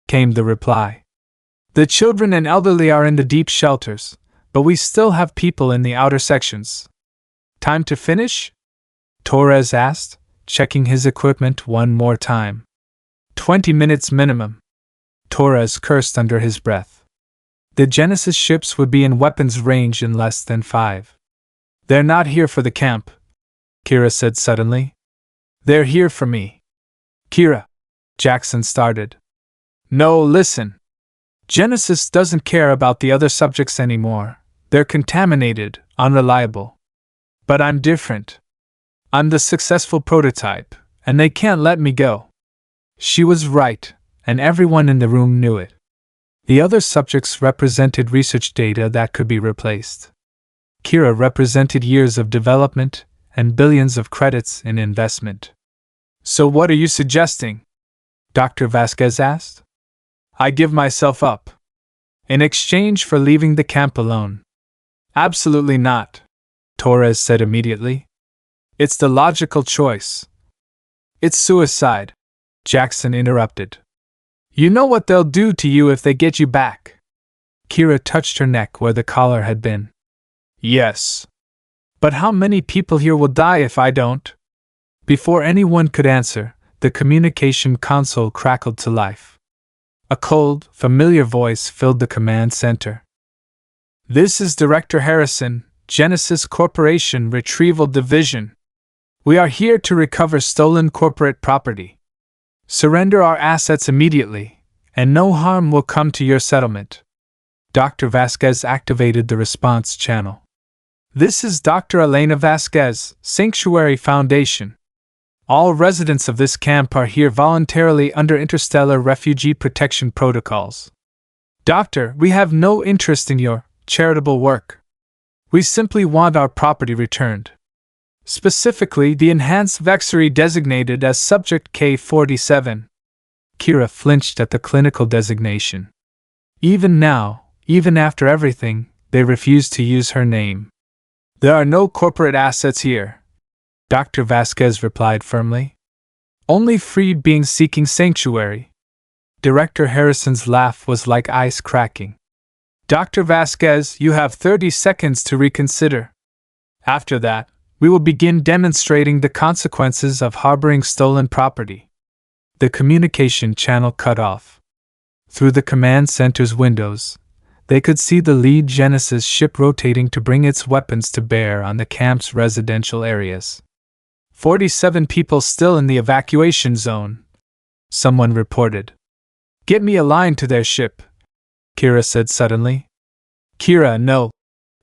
came the reply. The children and elderly are in the deep shelters, but we still have people in the outer sections. Time to finish? Torres asked, checking his equipment one more time. 20 minutes minimum. Torres cursed under his breath. The Genesis ships would be in weapons range in less than 5. They're not here for the camp, Kira said suddenly. They're here for me. Kira, Jaxon started. No, listen. Genesis doesn't care about the other subjects anymore. They're contaminated, unreliable. But I'm different. I'm the successful prototype, and they can't let me go. She was right, and everyone in the room knew it. The other subjects represented research data that could be replaced. Kira represented years of development and billions of credits in investment. So what are you suggesting? Dr. Vasquez asked. I give myself up. In exchange for leaving the camp alone. Absolutely not, Torres said immediately. It's the logical choice. It's suicide, Jaxon interrupted. You know what they'll do to you if they get you back. Kira touched her neck where the collar had been. Yes. But how many people here will die if I don't? Before anyone could answer, the communication console crackled to life. A cold, familiar voice filled the command center. This is Director Harrison, Genesis Corporation Retrieval Division. We are here to recover stolen corporate property. Surrender our assets immediately, and no harm will come to your settlement. Dr. Vasquez activated the response channel. This is Dr. Elena Vasquez, Sanctuary Foundation. All residents of this camp are here voluntarily under interstellar refugee protection protocols. Doctor, we have no interest in your charitable work. We simply want our property returned. Specifically, the enhanced vexery designated as Subject K-47. Kira flinched at the clinical designation. Even now, even after everything, they refused to use her name. There are no corporate assets here, Dr. Vasquez replied firmly. Only freed beings seeking sanctuary. Director Harrison's laugh was like ice cracking. Dr. Vasquez, you have 30 seconds to reconsider. After that, we will begin demonstrating the consequences of harboring stolen property. The communication channel cut off. Through the command center's windows, they could see the lead Genesis ship rotating to bring its weapons to bear on the camp's residential areas. 47 people still in the evacuation zone, someone reported. Get me a line to their ship, Kira said suddenly. Kira, no,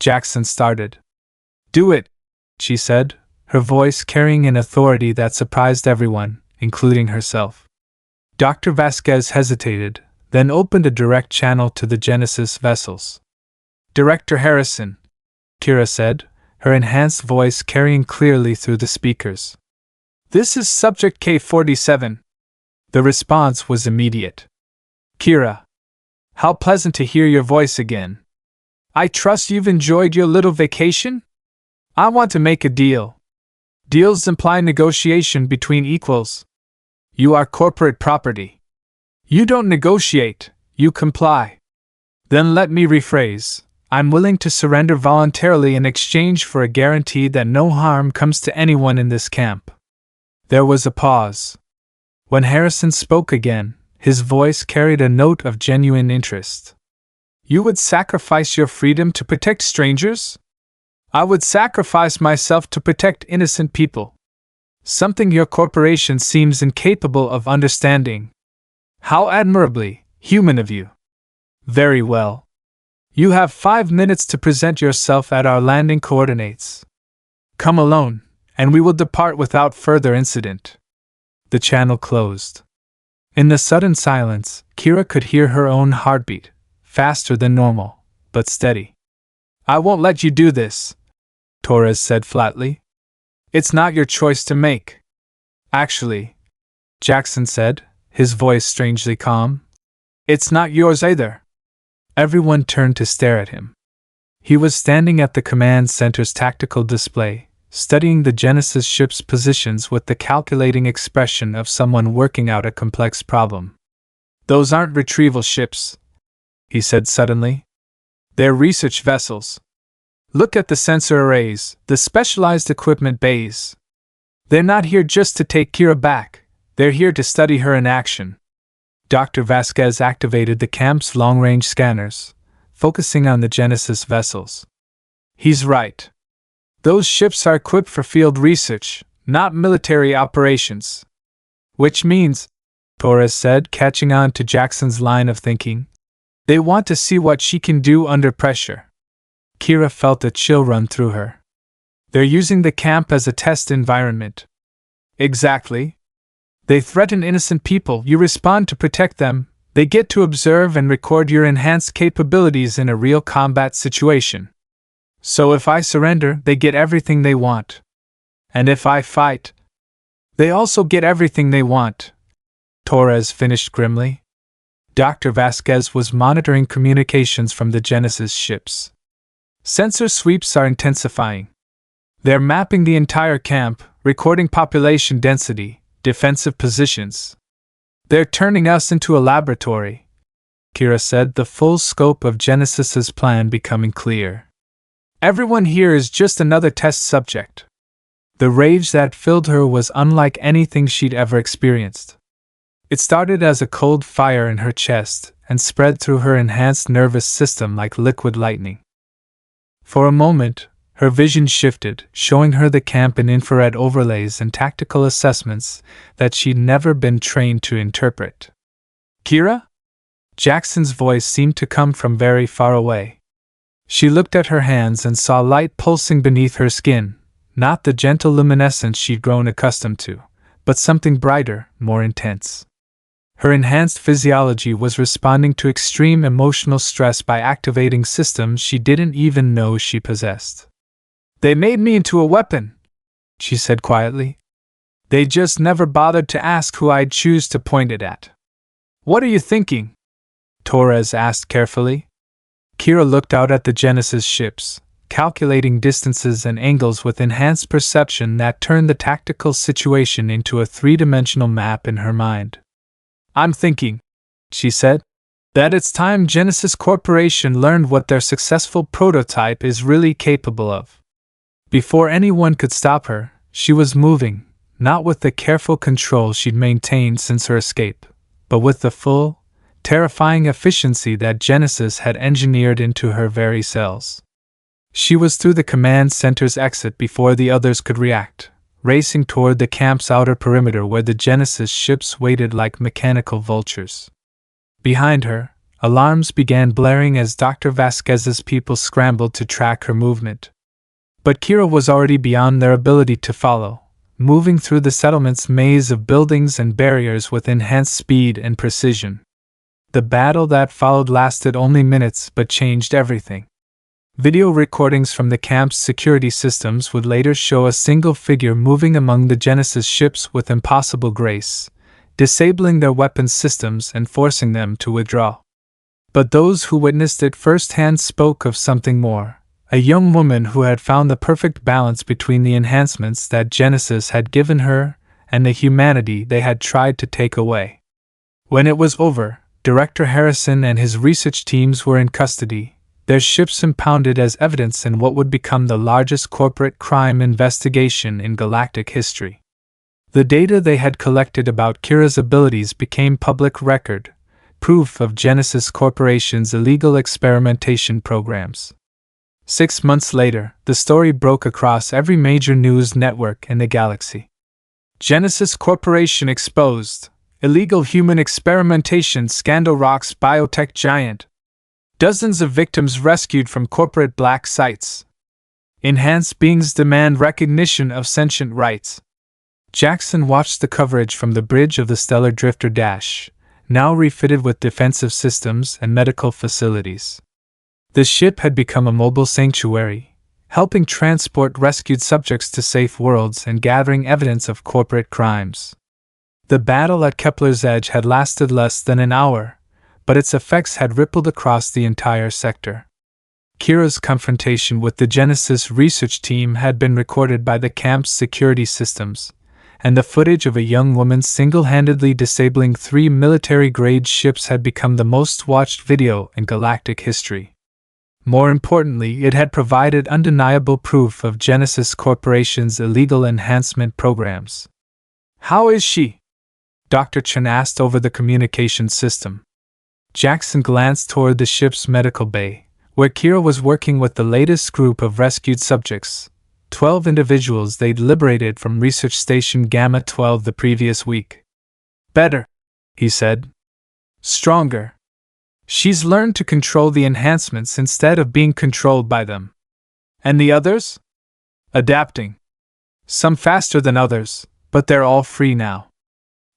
Jaxon started. Do it, she said, her voice carrying an authority that surprised everyone, including herself. Dr. Vasquez hesitated, then opened a direct channel to the Genesis vessels. Director Harrison, Kira said, her enhanced voice carrying clearly through the speakers. This is Subject K-47. The response was immediate. Kira, how pleasant to hear your voice again. I trust you've enjoyed your little vacation? I want to make a deal. Deals imply negotiation between equals. You are corporate property. You don't negotiate, you comply. Then let me rephrase. I'm willing to surrender voluntarily in exchange for a guarantee that no harm comes to anyone in this camp. There was a pause. When Harrison spoke again, his voice carried a note of genuine interest. You would sacrifice your freedom to protect strangers? I would sacrifice myself to protect innocent people. Something your corporation seems incapable of understanding. How admirably human of you. Very well. You have 5 minutes to present yourself at our landing coordinates. Come alone, and we will depart without further incident. The channel closed. In the sudden silence, Kira could hear her own heartbeat, faster than normal, but steady. I won't let you do this, Torres said flatly. It's not your choice to make. Actually, Jaxon said, his voice strangely calm, it's not yours either. Everyone turned to stare at him. He was standing at the command center's tactical display, studying the Genesis ship's positions with the calculating expression of someone working out a complex problem. Those aren't retrieval ships, he said suddenly. They're research vessels. Look at the sensor arrays, the specialized equipment bays. They're not here just to take Kira back, they're here to study her in action. Dr. Vasquez activated the camp's long-range scanners, focusing on the Genesis vessels. He's right. Those ships are equipped for field research, not military operations. Which means, Torres said, catching on to Jackson's line of thinking, they want to see what she can do under pressure. Kira felt a chill run through her. They're using the camp as a test environment. Exactly. They threaten innocent people, you respond to protect them, they get to observe and record your enhanced capabilities in a real combat situation. So if I surrender, they get everything they want. And if I fight, they also get everything they want. Torres finished grimly. Dr. Vasquez was monitoring communications from the Genesis ships. Sensor sweeps are intensifying. They're mapping the entire camp, recording population density, defensive positions. They're turning us into a laboratory, Kira said, the full scope of Genesis's plan becoming clear. Everyone here is just another test subject. The rage that filled her was unlike anything she'd ever experienced. It started as a cold fire in her chest and spread through her enhanced nervous system like liquid lightning. For a moment, her vision shifted, showing her the camp in infrared overlays and tactical assessments that she'd never been trained to interpret. Kira? Jackson's voice seemed to come from very far away. She looked at her hands and saw light pulsing beneath her skin, not the gentle luminescence she'd grown accustomed to, but something brighter, more intense. Her enhanced physiology was responding to extreme emotional stress by activating systems she didn't even know she possessed. They made me into a weapon, she said quietly. They just never bothered to ask who I'd choose to point it at. What are you thinking? Torres asked carefully. Kira looked out at the Genesis ships, calculating distances and angles with enhanced perception that turned the tactical situation into a three-dimensional map in her mind. I'm thinking, she said, that it's time Genesis Corporation learned what their successful prototype is really capable of. Before anyone could stop her, she was moving, not with the careful control she'd maintained since her escape, but with the full, terrifying efficiency that Genesis had engineered into her very cells. She was through the command center's exit before the others could react, racing toward the camp's outer perimeter where the Genesis ships waited like mechanical vultures. Behind her, alarms began blaring as Dr. Vasquez's people scrambled to track her movement. But Kira was already beyond their ability to follow, moving through the settlement's maze of buildings and barriers with enhanced speed and precision. The battle that followed lasted only minutes but changed everything. Video recordings from the camp's security systems would later show a single figure moving among the Genesis ships with impossible grace, disabling their weapons systems and forcing them to withdraw. But those who witnessed it firsthand spoke of something more. A young woman who had found the perfect balance between the enhancements that Genesis had given her and the humanity they had tried to take away. When it was over, Director Harrison and his research teams were in custody, their ships impounded as evidence in what would become the largest corporate crime investigation in galactic history. The data they had collected about Kira's abilities became public record, proof of Genesis Corporation's illegal experimentation programs. 6 months later, the story broke across every major news network in the galaxy. Genesis Corporation exposed. Illegal human experimentation scandal rocks biotech giant. Dozens of victims rescued from corporate black sites. Enhanced beings demand recognition of sentient rights. Jaxon watched the coverage from the bridge of the Stellar Drifter Dash, now refitted with defensive systems and medical facilities. The ship had become a mobile sanctuary, helping transport rescued subjects to safe worlds and gathering evidence of corporate crimes. The battle at Kepler's Edge had lasted less than an hour, but its effects had rippled across the entire sector. Kira's confrontation with the Genesis research team had been recorded by the camp's security systems, and the footage of a young woman single-handedly disabling 3 military-grade ships had become the most watched video in Galactic history. More importantly, it had provided undeniable proof of Genesis Corporation's illegal enhancement programs. "How is she?" Dr. Chen asked over the communication system. Jaxon glanced toward the ship's medical bay, where Kira was working with the latest group of rescued subjects, 12 individuals they'd liberated from Research Station Gamma-12 the previous week. "Better," he said. "Stronger. She's learned to control the enhancements instead of being controlled by them." "And the others?" "Adapting. Some faster than others, but they're all free now.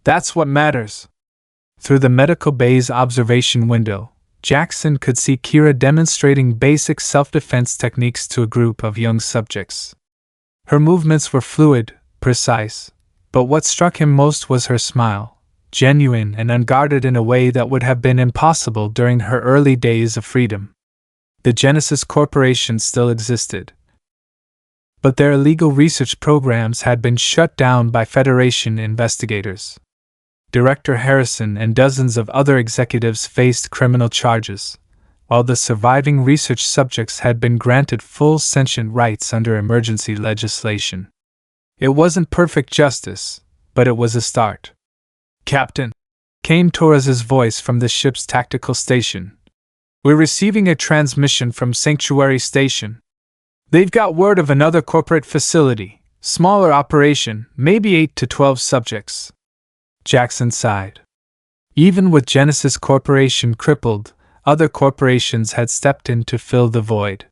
That's what matters." Through the medical bay's observation window, Jaxon could see Kira demonstrating basic self-defense techniques to a group of young subjects. Her movements were fluid, precise, but what struck him most was her smile, genuine and unguarded in a way that would have been impossible during her early days of freedom. The Genesis Corporation still existed, but their illegal research programs had been shut down by Federation investigators. Director Harrison and dozens of other executives faced criminal charges, while the surviving research subjects had been granted full sentient rights under emergency legislation. It wasn't perfect justice, but it was a start. "Captain," came Torres's voice from the ship's tactical station. "We're receiving a transmission from Sanctuary Station. They've got word of another corporate facility, smaller operation, maybe 8 to 12 subjects." Jaxon sighed. Even with Genesis Corporation crippled, other corporations had stepped in to fill the void.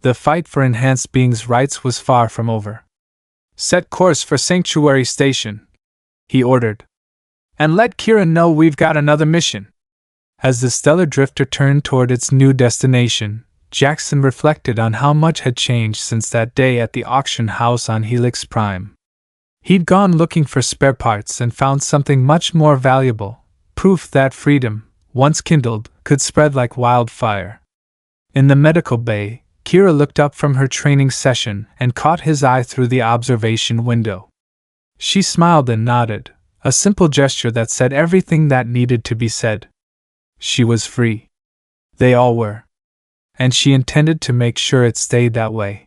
The fight for enhanced beings' rights was far from over. "Set course for Sanctuary Station," he ordered. "And let Kira know we've got another mission." As the Stellar Drifter turned toward its new destination, Jaxon reflected on how much had changed since that day at the auction house on Helix Prime. He'd gone looking for spare parts and found something much more valuable, proof that freedom, once kindled, could spread like wildfire. In the medical bay, Kira looked up from her training session and caught his eye through the observation window. She smiled and nodded, a simple gesture that said everything that needed to be said. She was free. They all were. And she intended to make sure it stayed that way.